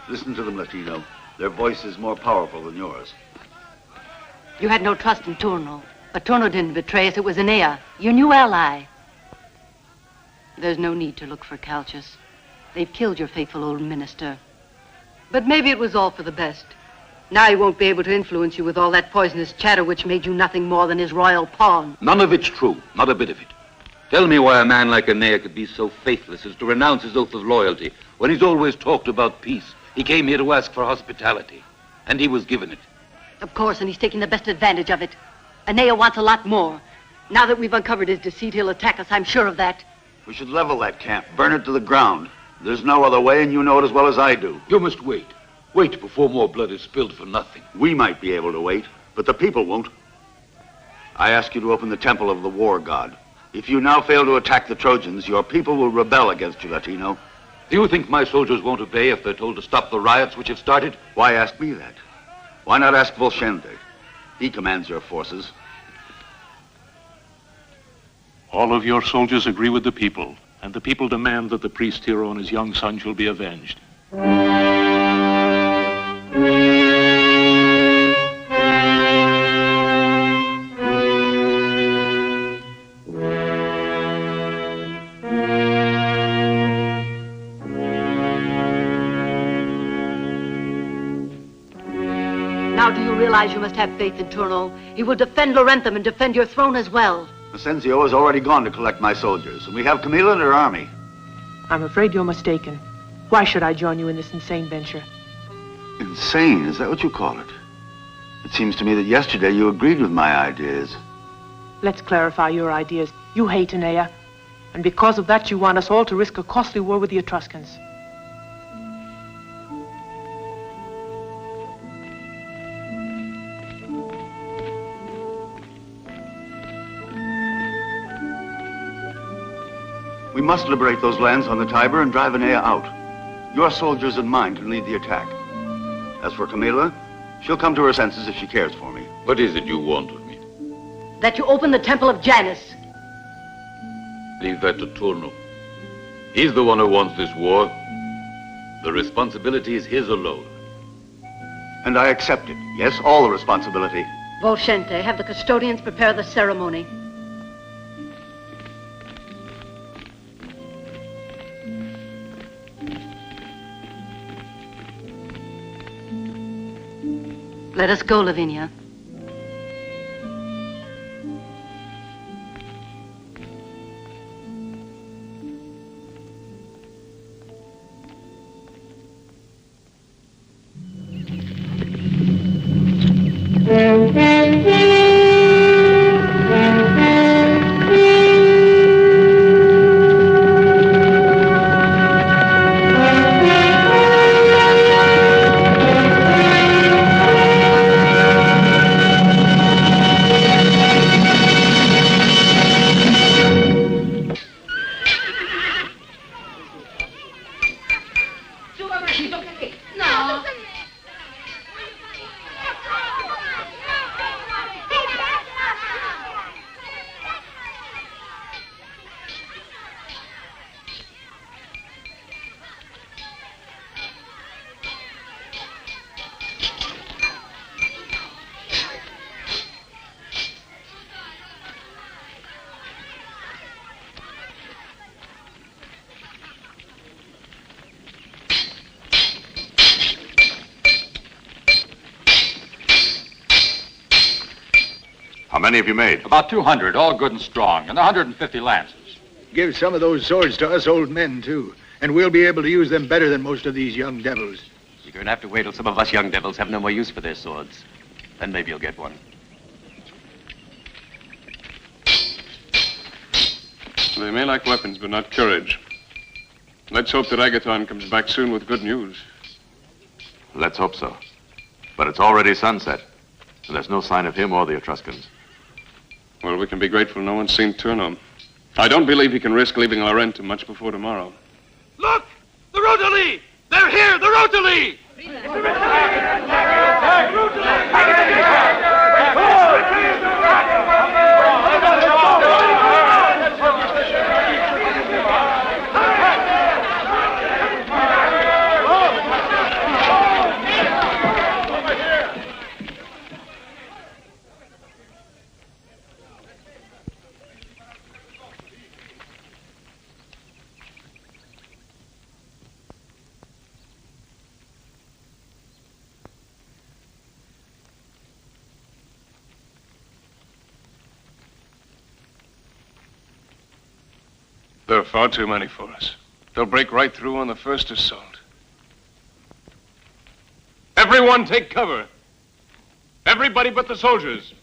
Speaker 6: Listen to them, Latino. Their voice is more powerful than yours.
Speaker 15: You had no trust in Turno, but Turno didn't betray us. It was Aeneas, your new ally. There's no need to look for Calchas. They've killed your faithful old minister. But maybe it was all for the best. Now he won't be able to influence you with all that poisonous chatter which made you nothing more than his royal pawn.
Speaker 13: None of it's true. Not a bit of it. Tell me why a man like Aeneas could be so faithless as to renounce his oath of loyalty when he's always talked about peace. He came here to ask for hospitality, and he was given it.
Speaker 15: Of course, and he's taking the best advantage of it. Aeneas wants a lot more. Now that we've uncovered his deceit, he'll attack us, I'm sure of that.
Speaker 6: We should level that camp, burn it to the ground. There's no other way, and you know it as well as I do.
Speaker 13: You must wait. Wait before more blood is spilled for nothing.
Speaker 6: We might be able to wait, but the people won't. I ask you to open the temple of the war god. If you now fail to attack the Trojans, your people will rebel against you, Latino.
Speaker 13: Do you think my soldiers won't obey if they're told to stop the riots which have started?
Speaker 6: Why ask me that? Why not ask Volscente? He commands your forces.
Speaker 19: All of your soldiers agree with the people, and the people demand that the priest Hero and his young son shall be avenged.
Speaker 15: Now do you realize you must have faith in Turno? He will defend Laurentum and defend your throne as well.
Speaker 6: Messentia has already gone to collect my soldiers, and we have Camilla and her army.
Speaker 17: I'm afraid you're mistaken. Why should I join you in this insane venture?
Speaker 6: Insane? Is that what you call it? It seems to me that yesterday you agreed with my ideas.
Speaker 17: Let's clarify your ideas. You hate Aeneas, and because of that you want us all to risk a costly war with the Etruscans.
Speaker 6: We must liberate those lands on the Tiber and drive Aeneas out. Your soldiers and mine can lead the attack. As for Camilla, she'll come to her senses if she cares for me.
Speaker 13: What is it you want of me?
Speaker 15: That you open the temple of Janus.
Speaker 13: Leave that to Turno. He's the one who wants this war. The responsibility is his alone.
Speaker 6: And I accept it. Yes, all the responsibility.
Speaker 15: Volsciente, have the custodians prepare the ceremony. Let us go, Lavinia.
Speaker 2: How many have you made?
Speaker 8: About 200, all good and strong, and 150 lances.
Speaker 12: Give some of those swords to us old men, too, and we'll be able to use them better than most of these young devils.
Speaker 20: You're going to have to wait till some of us young devils have no more use for their swords. Then maybe you'll get one.
Speaker 9: They may lack weapons, but not courage. Let's hope that Agathon comes back soon with good news.
Speaker 2: Let's hope so. But it's already sunset, and there's no sign of him or the Etruscans.
Speaker 9: Well, we can be grateful no one's seen Turno. I don't believe he can risk leaving Laurentum much before tomorrow.
Speaker 7: Look! The Rotoli! They're here! The Rotoli!
Speaker 9: There are far too many for us. They'll break right through on the first assault. Everyone take cover. Everybody but the soldiers.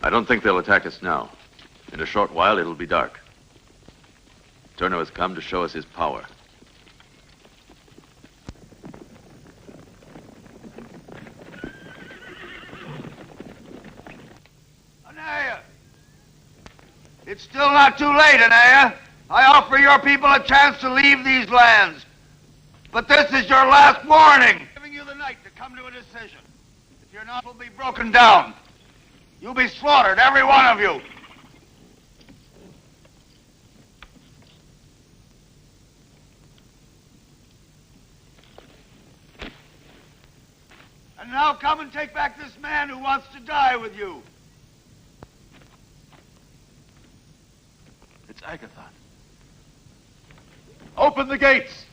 Speaker 2: I don't think they'll attack us now. In a short while, it'll be dark. Turno has come to show us his power.
Speaker 21: Aeneas! It's still not too late, Aeneas. I offer your people a chance to leave these lands. But this is your last warning. I'm giving you the night to come to a decision. If you're not, will be broken down. You'll be slaughtered, every one of you. And now come and take back this man who wants to die with you.
Speaker 2: It's Agathon.
Speaker 21: Open the gates.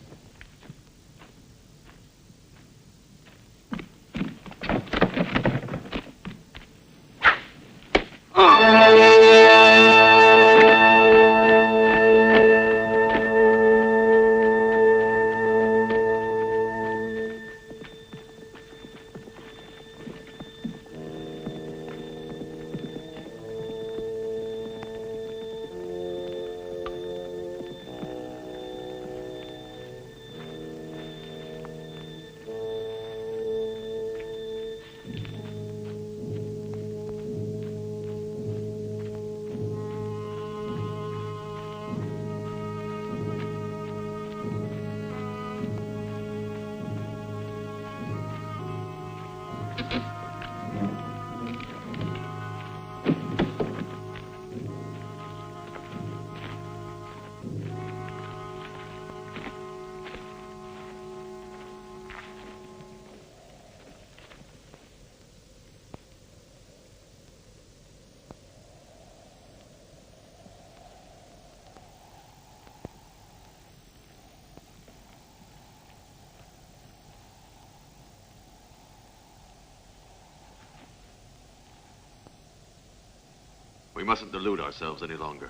Speaker 2: We mustn't delude ourselves any longer.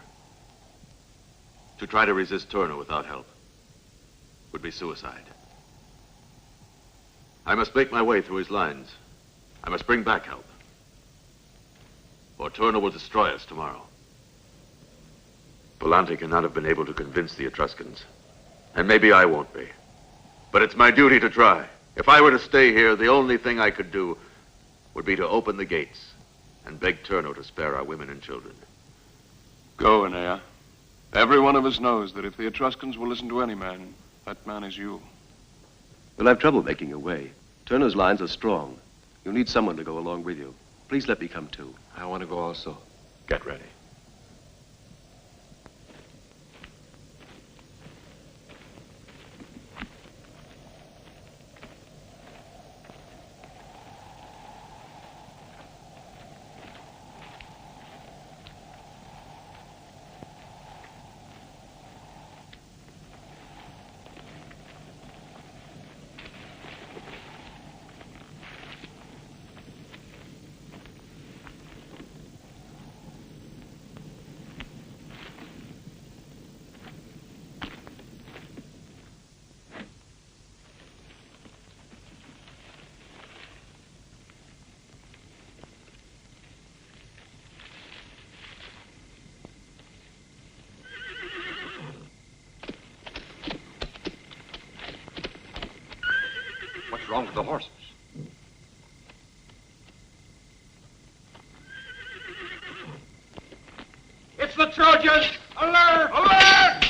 Speaker 2: To try to resist Turner without help would be suicide. I must make my way through his lines. I must bring back help. Or Turner will destroy us tomorrow. Volante cannot have been able to convince the Etruscans. And maybe I won't be. But it's my duty to try. If I were to stay here, the only thing I could do would be to open the gates and beg Turno to spare our women and children.
Speaker 9: Go, Aeneas. Every one of us knows that if the Etruscans will listen to any man, that man is you.
Speaker 3: You'll have trouble making your way. Turner's lines are strong. You'll need someone to go along with you. Please let me come too.
Speaker 16: I want to go also.
Speaker 2: Get ready.
Speaker 20: What's wrong with the horses?
Speaker 7: It's the Trojans! Alert! Alert!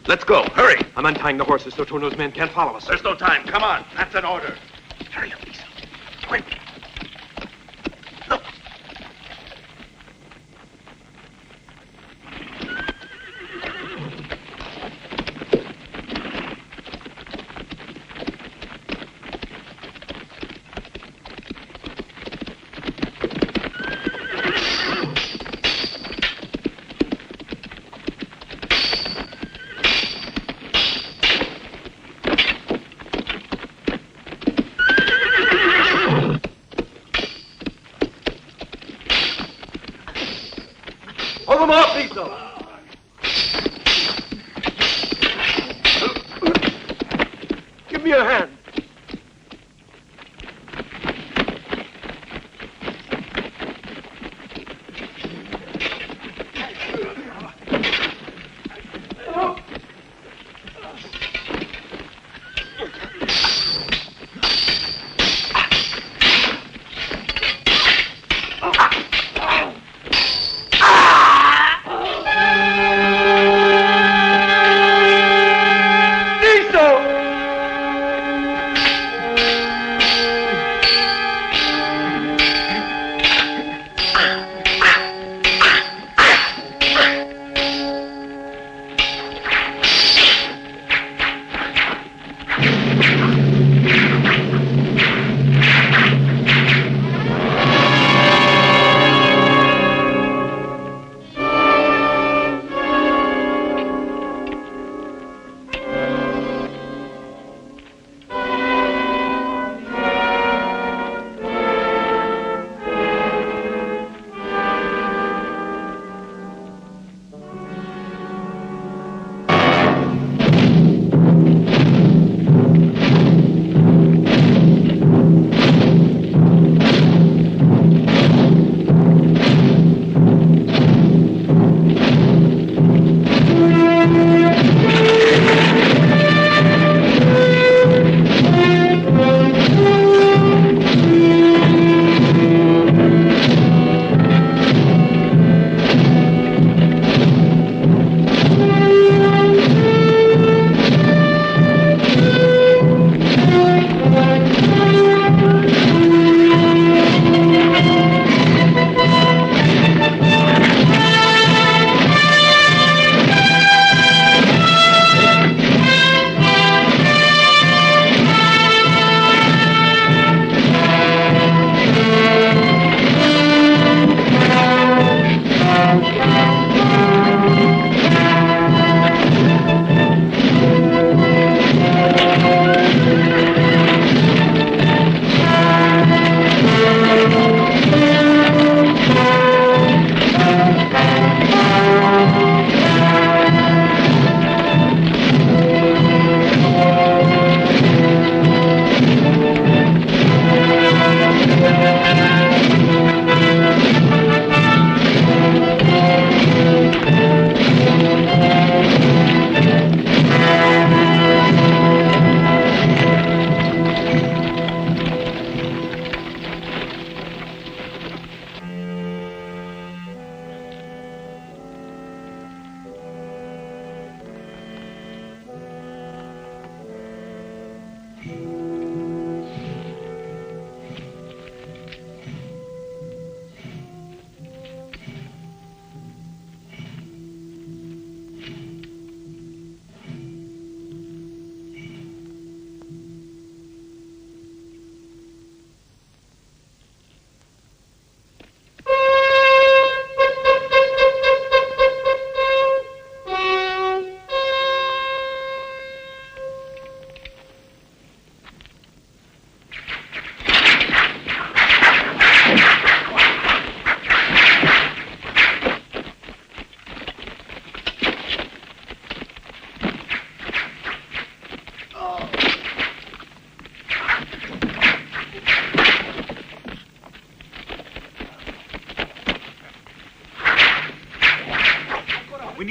Speaker 3: Let's go. Hurry. I'm untying the horses so Turno's men can't follow us.
Speaker 2: There's no time. Come on. That's an order.
Speaker 3: Hurry up, Lisa. Quick.
Speaker 7: Hold them off, Lisa! Give me a hand.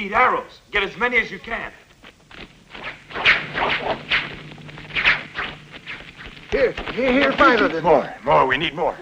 Speaker 4: need arrows. Get as many as you can.
Speaker 21: Here, 5 of them.
Speaker 1: More, we need more.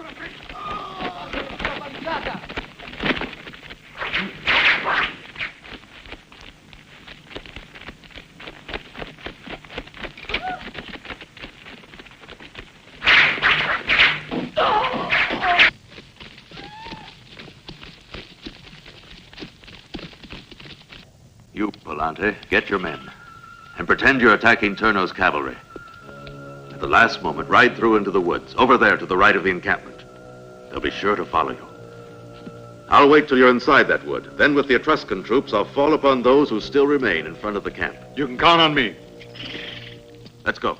Speaker 2: You, Palante, get your men and pretend you're attacking Turno's cavalry. At the last moment, ride through into the woods, over there to the right of the encampment. They'll be sure to follow you. I'll wait till you're inside that wood. Then with the Etruscan troops, I'll fall upon those who still remain in front of the camp.
Speaker 12: You can count on me.
Speaker 2: Let's go.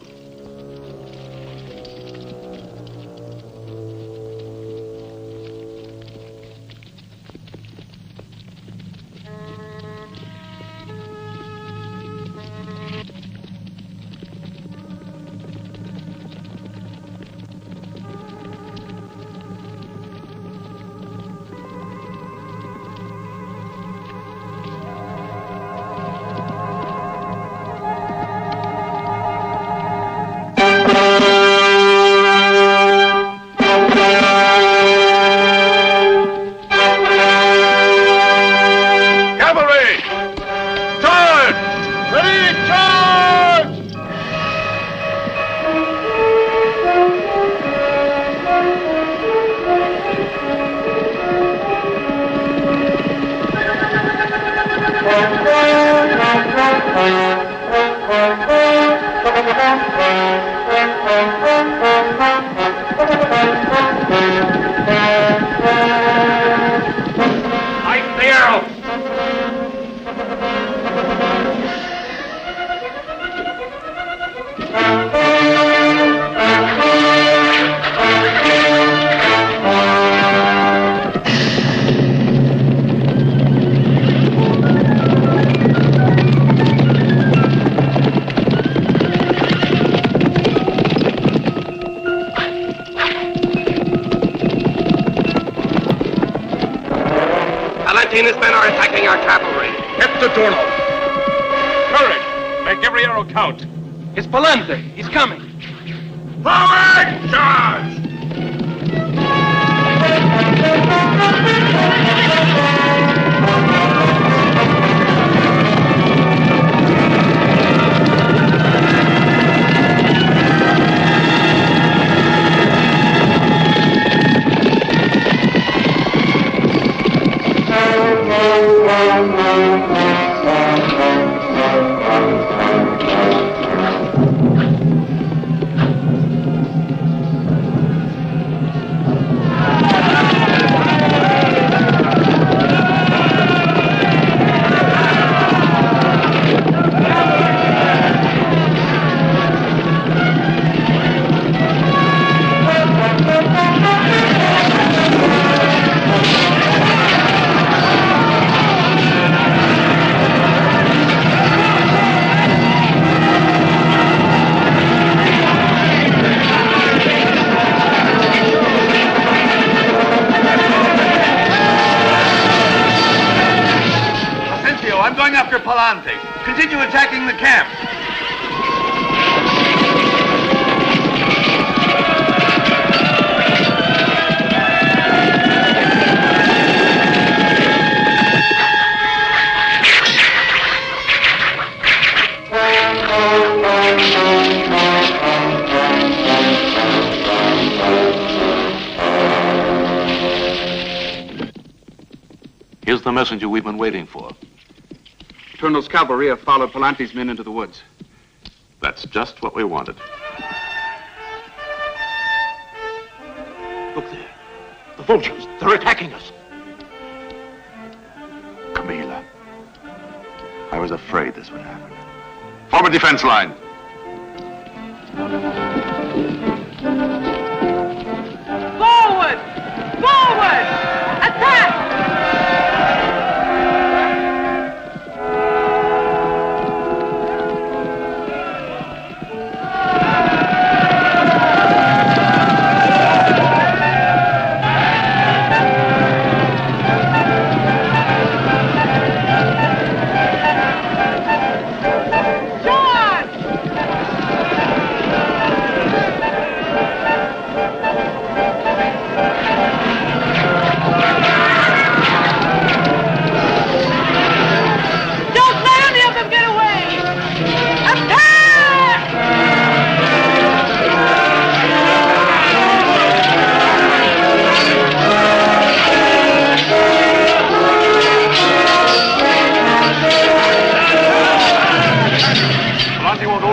Speaker 3: His men are attacking our cavalry.
Speaker 4: Get to Turno. Courage! Make every arrow count.
Speaker 7: It's Palante. He's coming.
Speaker 21: Forward! Charge! Continue attacking the camp.
Speaker 19: Here's the messenger we've been waiting for.
Speaker 7: Turno's cavalry have followed Palante's men into the woods.
Speaker 2: That's just what we wanted.
Speaker 19: Look there. The vultures. They're attacking us.
Speaker 6: Camilla. I was afraid this would happen.
Speaker 2: Form a defense line.
Speaker 17: Forward! Forward! Attack!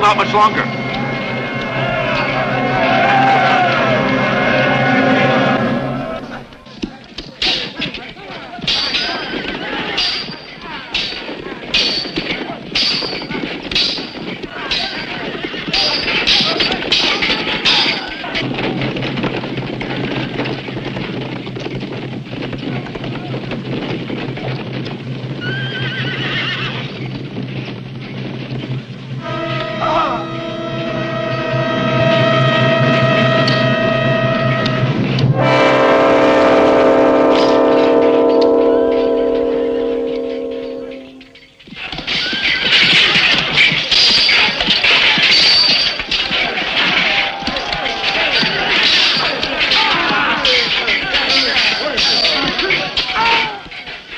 Speaker 2: hold out much longer.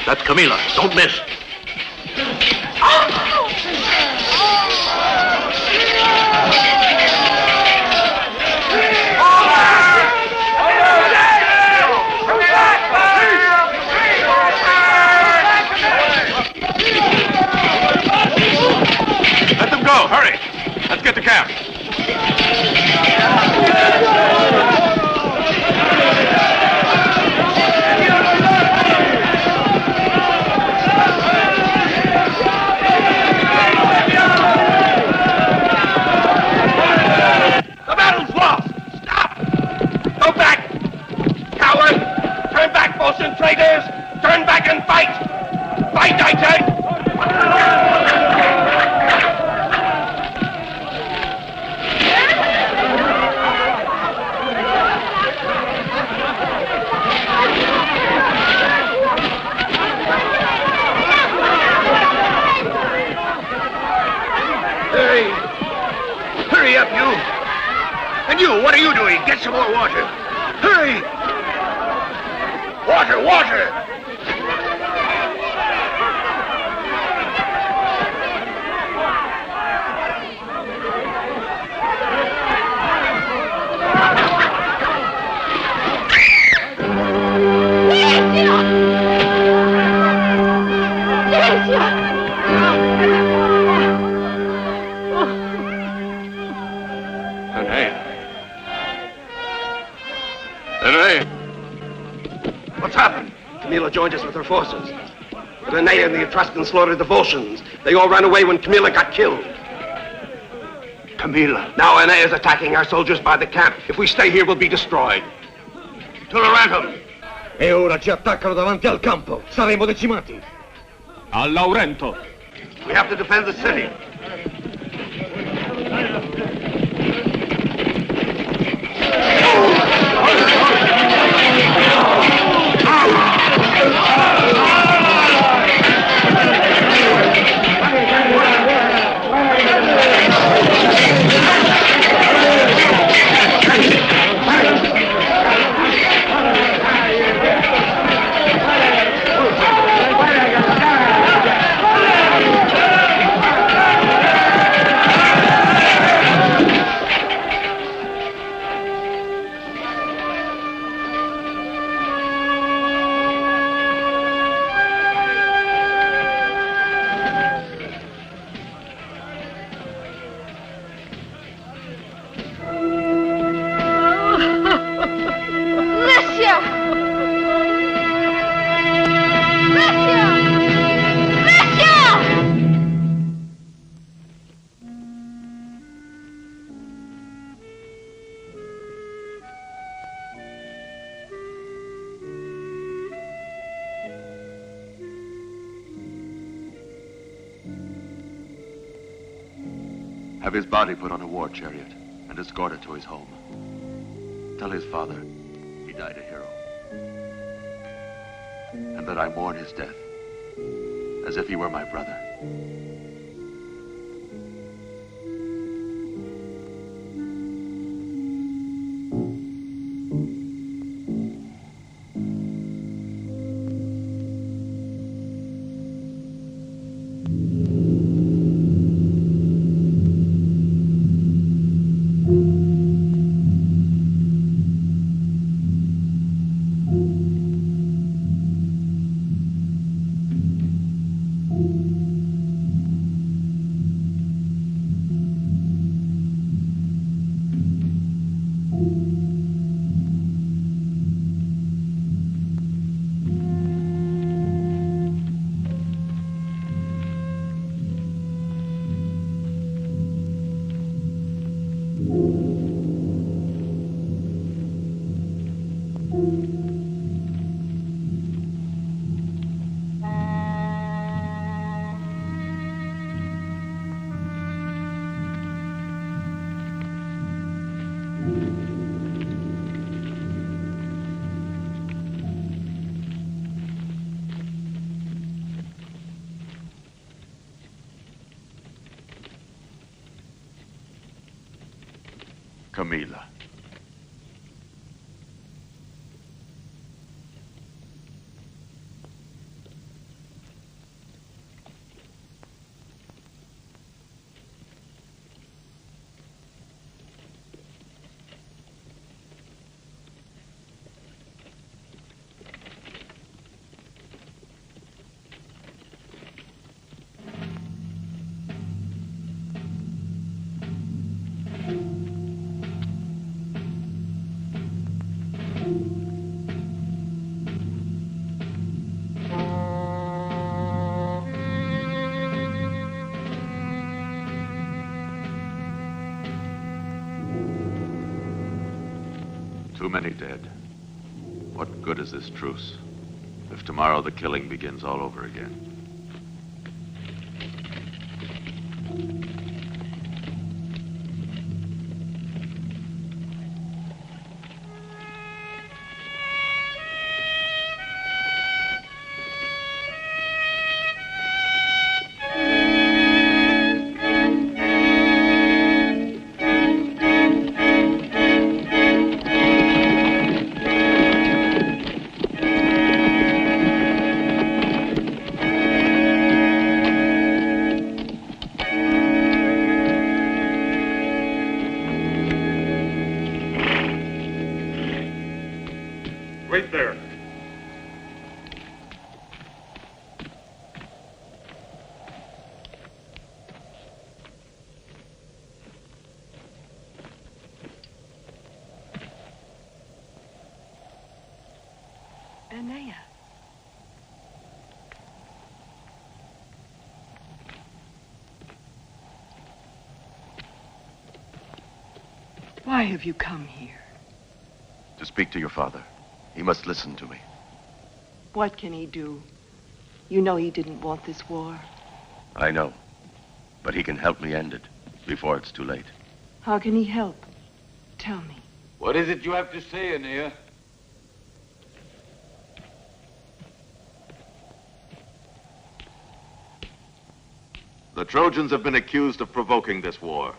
Speaker 2: That's Camilla. Don't miss. Let them go. Hurry. Let's get to camp.
Speaker 3: The battle's lost! Stop! Go back! Coward! Turn back, Bolshin traitors! Turn back and fight! Fight, I say! Hurry! Hurry up, you! And you, what are you doing? Get some more water. Hurry! Water, water! What's happened? Camilla joined us with her forces. But Aeneid and the Etruscans slaughtered the Volscians. They all ran away when Camilla got killed. Camilla? Now Aeneid is attacking our soldiers by the camp. If we stay here, we'll be destroyed. To Laurentum!
Speaker 14: E ora ci attaccano davanti al campo. Saremo decimati.
Speaker 4: A Laurento.
Speaker 3: We have to defend the city.
Speaker 2: Have his body put on a war chariot and escorted to his home. Tell his father he died a hero. And that I mourn his death as if he were my brother. Camilla. Too many dead. What good is this truce if tomorrow the killing begins all over again?
Speaker 12: Wait there.
Speaker 11: Aeneas. Why have you come here?
Speaker 16: To speak to your father. He must listen to me.
Speaker 11: What can he do? You know he didn't want this war.
Speaker 16: I know. But he can help me end it before it's too late.
Speaker 11: How can he help? Tell me.
Speaker 13: What is it you have to say, Aeneas?
Speaker 2: The Trojans have been accused of provoking this war,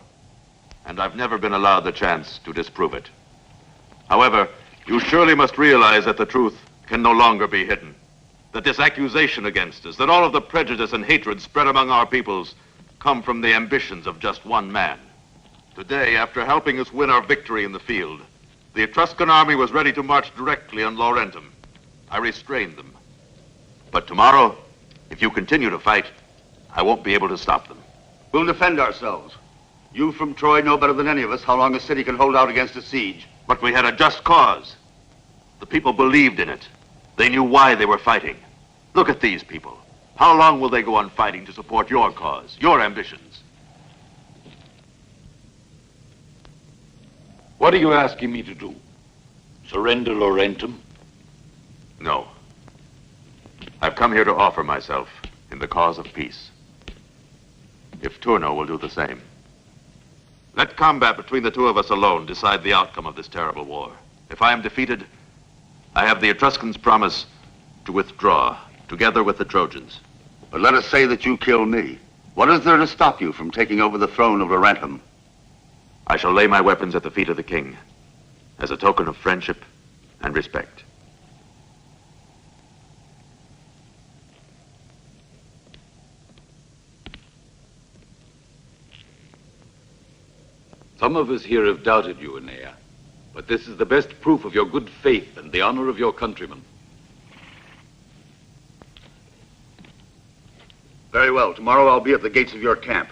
Speaker 2: and I've never been allowed the chance to disprove it. However, you surely must realize that the truth can no longer be hidden. That this accusation against us, that all of the prejudice and hatred spread among our peoples come from the ambitions of just one man. Today, after helping us win our victory in the field, the Etruscan army was ready to march directly on Laurentum. I restrained them. But tomorrow, if you continue to fight, I won't be able to stop them.
Speaker 6: We'll defend ourselves. You from Troy know better than any of us how long a city can hold out against a siege.
Speaker 2: But we had a just cause. The people believed in it. They knew why they were fighting. Look at these people. How long will they go on fighting to support your cause, your ambitions?
Speaker 19: What are you asking me to do? Surrender Laurentum?
Speaker 2: No. I've come here to offer myself in the cause of peace. If Turno will do the same. Let combat between the two of us alone decide the outcome of this terrible war. If I am defeated, I have the Etruscans' promise to withdraw, together with the Trojans.
Speaker 6: But let us say that you kill me. What is there to stop you from taking over the throne of Laurentum?
Speaker 2: I shall lay my weapons at the feet of the king, as a token of friendship and respect.
Speaker 13: Some of us here have doubted you, Aeneas, but this is the best proof of your good faith and the honor of your countrymen.
Speaker 6: Very well. Tomorrow I'll be at the gates of your camp.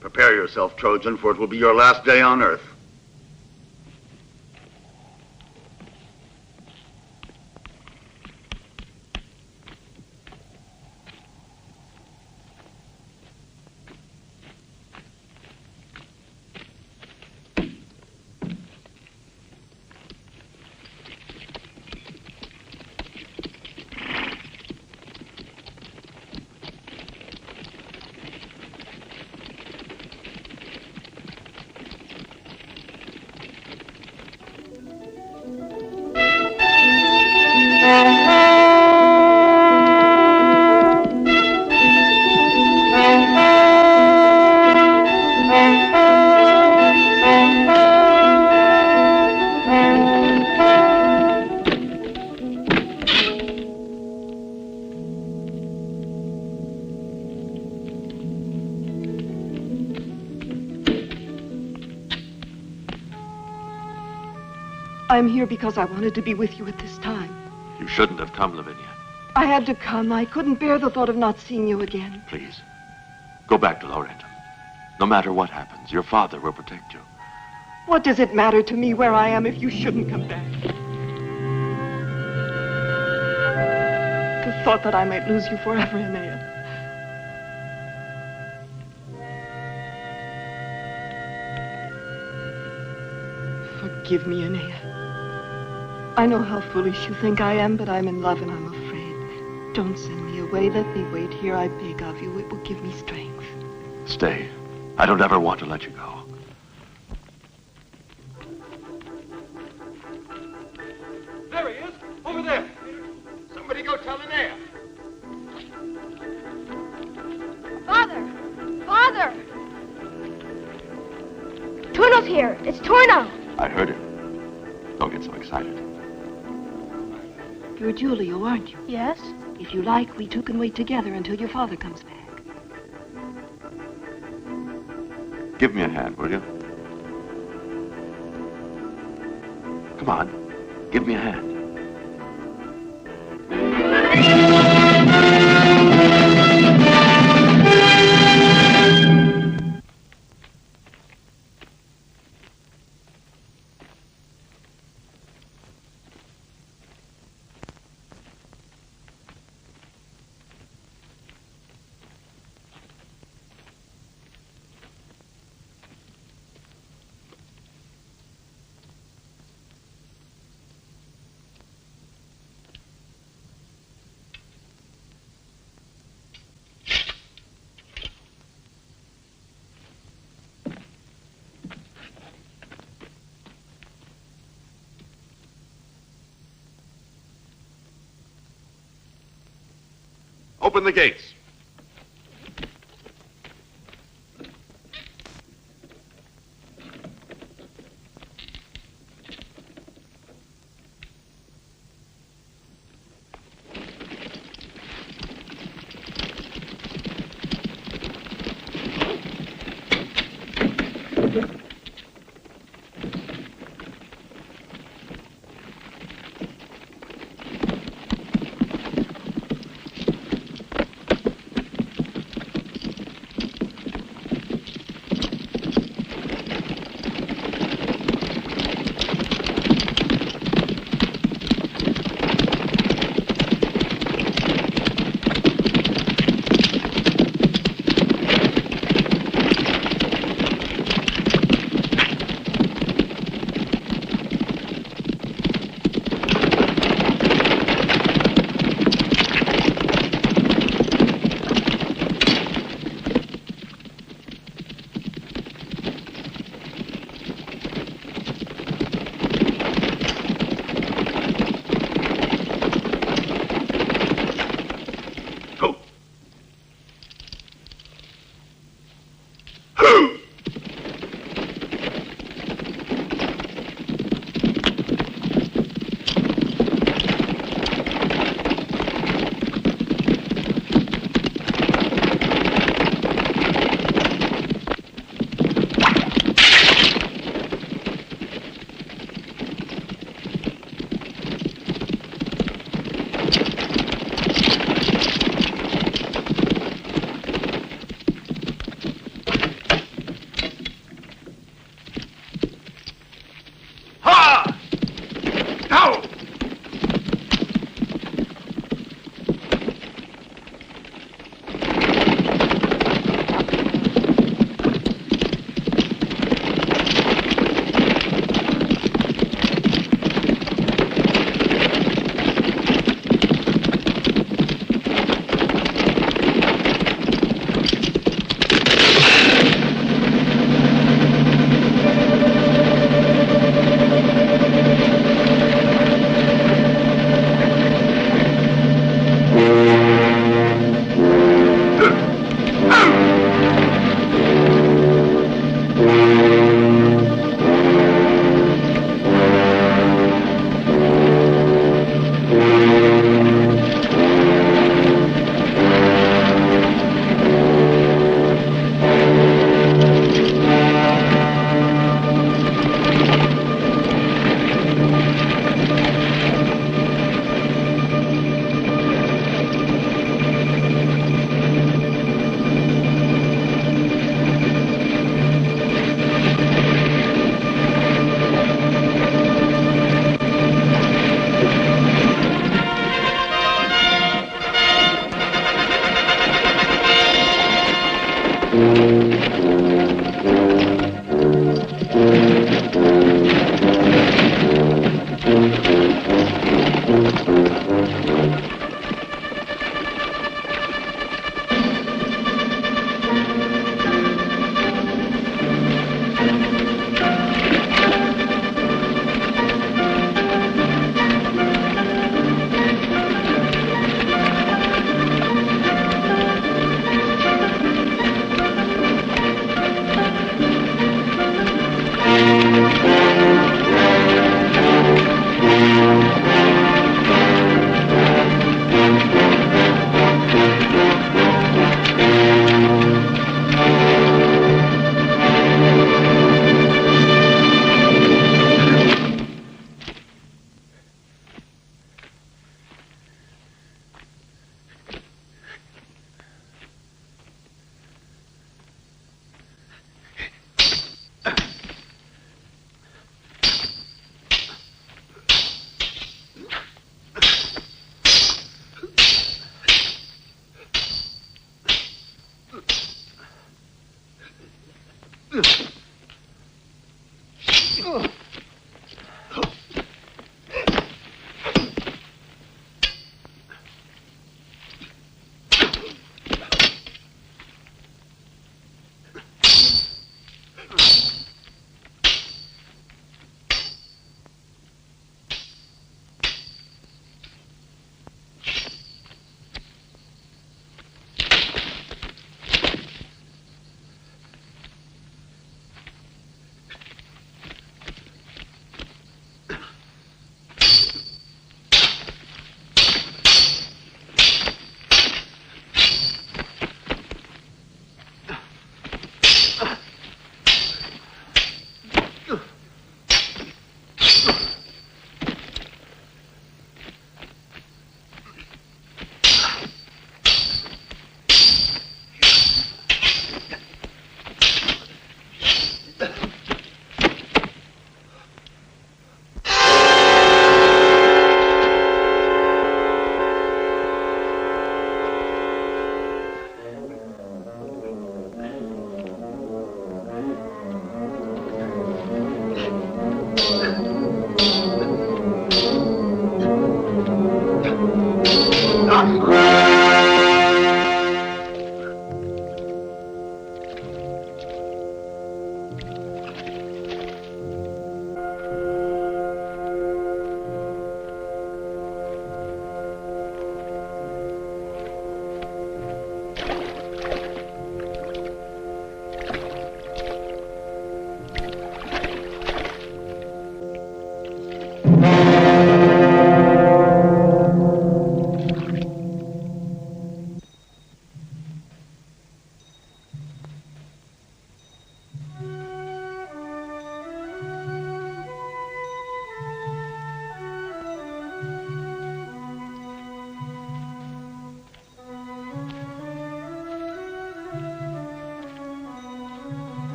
Speaker 6: Prepare yourself, Trojan, for it will be your last day on earth.
Speaker 11: I'm here because I wanted to be with you at this time.
Speaker 2: You shouldn't have come, Lavinia.
Speaker 11: I had to come. I couldn't bear the thought of not seeing you again.
Speaker 2: Please, go back to Laurentum. No matter what happens, your father will protect you.
Speaker 11: What does it matter to me where I am if you shouldn't come back? The thought that I might lose you forever, Aeneid. Forgive me, Aeneid. I know how foolish you think I am, but I'm in love and I'm afraid. Don't send me away. Let me wait here, I beg of you. It will give me strength.
Speaker 2: Stay. I don't ever want to let you go.
Speaker 7: There he is, over there. Somebody go tell Aeneas.
Speaker 10: Father! Father! Turno's here. It's Turno.
Speaker 2: I heard him. Don't get so excited.
Speaker 11: You're Giulio, aren't you?
Speaker 10: Yes?
Speaker 11: If you like, we two can wait together until your father comes back.
Speaker 2: Give me a hand, will you? Come on. Give me a hand.
Speaker 5: Open the gates.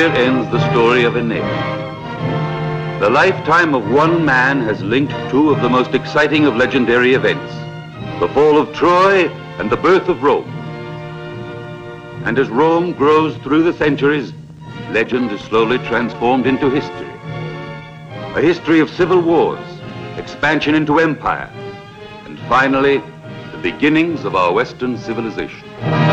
Speaker 13: here ends the story of Aeneid. The lifetime of one man has linked two of the most exciting of legendary events, the fall of Troy and the birth of Rome. And as Rome grows through the centuries, legend is slowly transformed into history. A history of civil wars, expansion into empire, and finally, the beginnings of our Western civilization.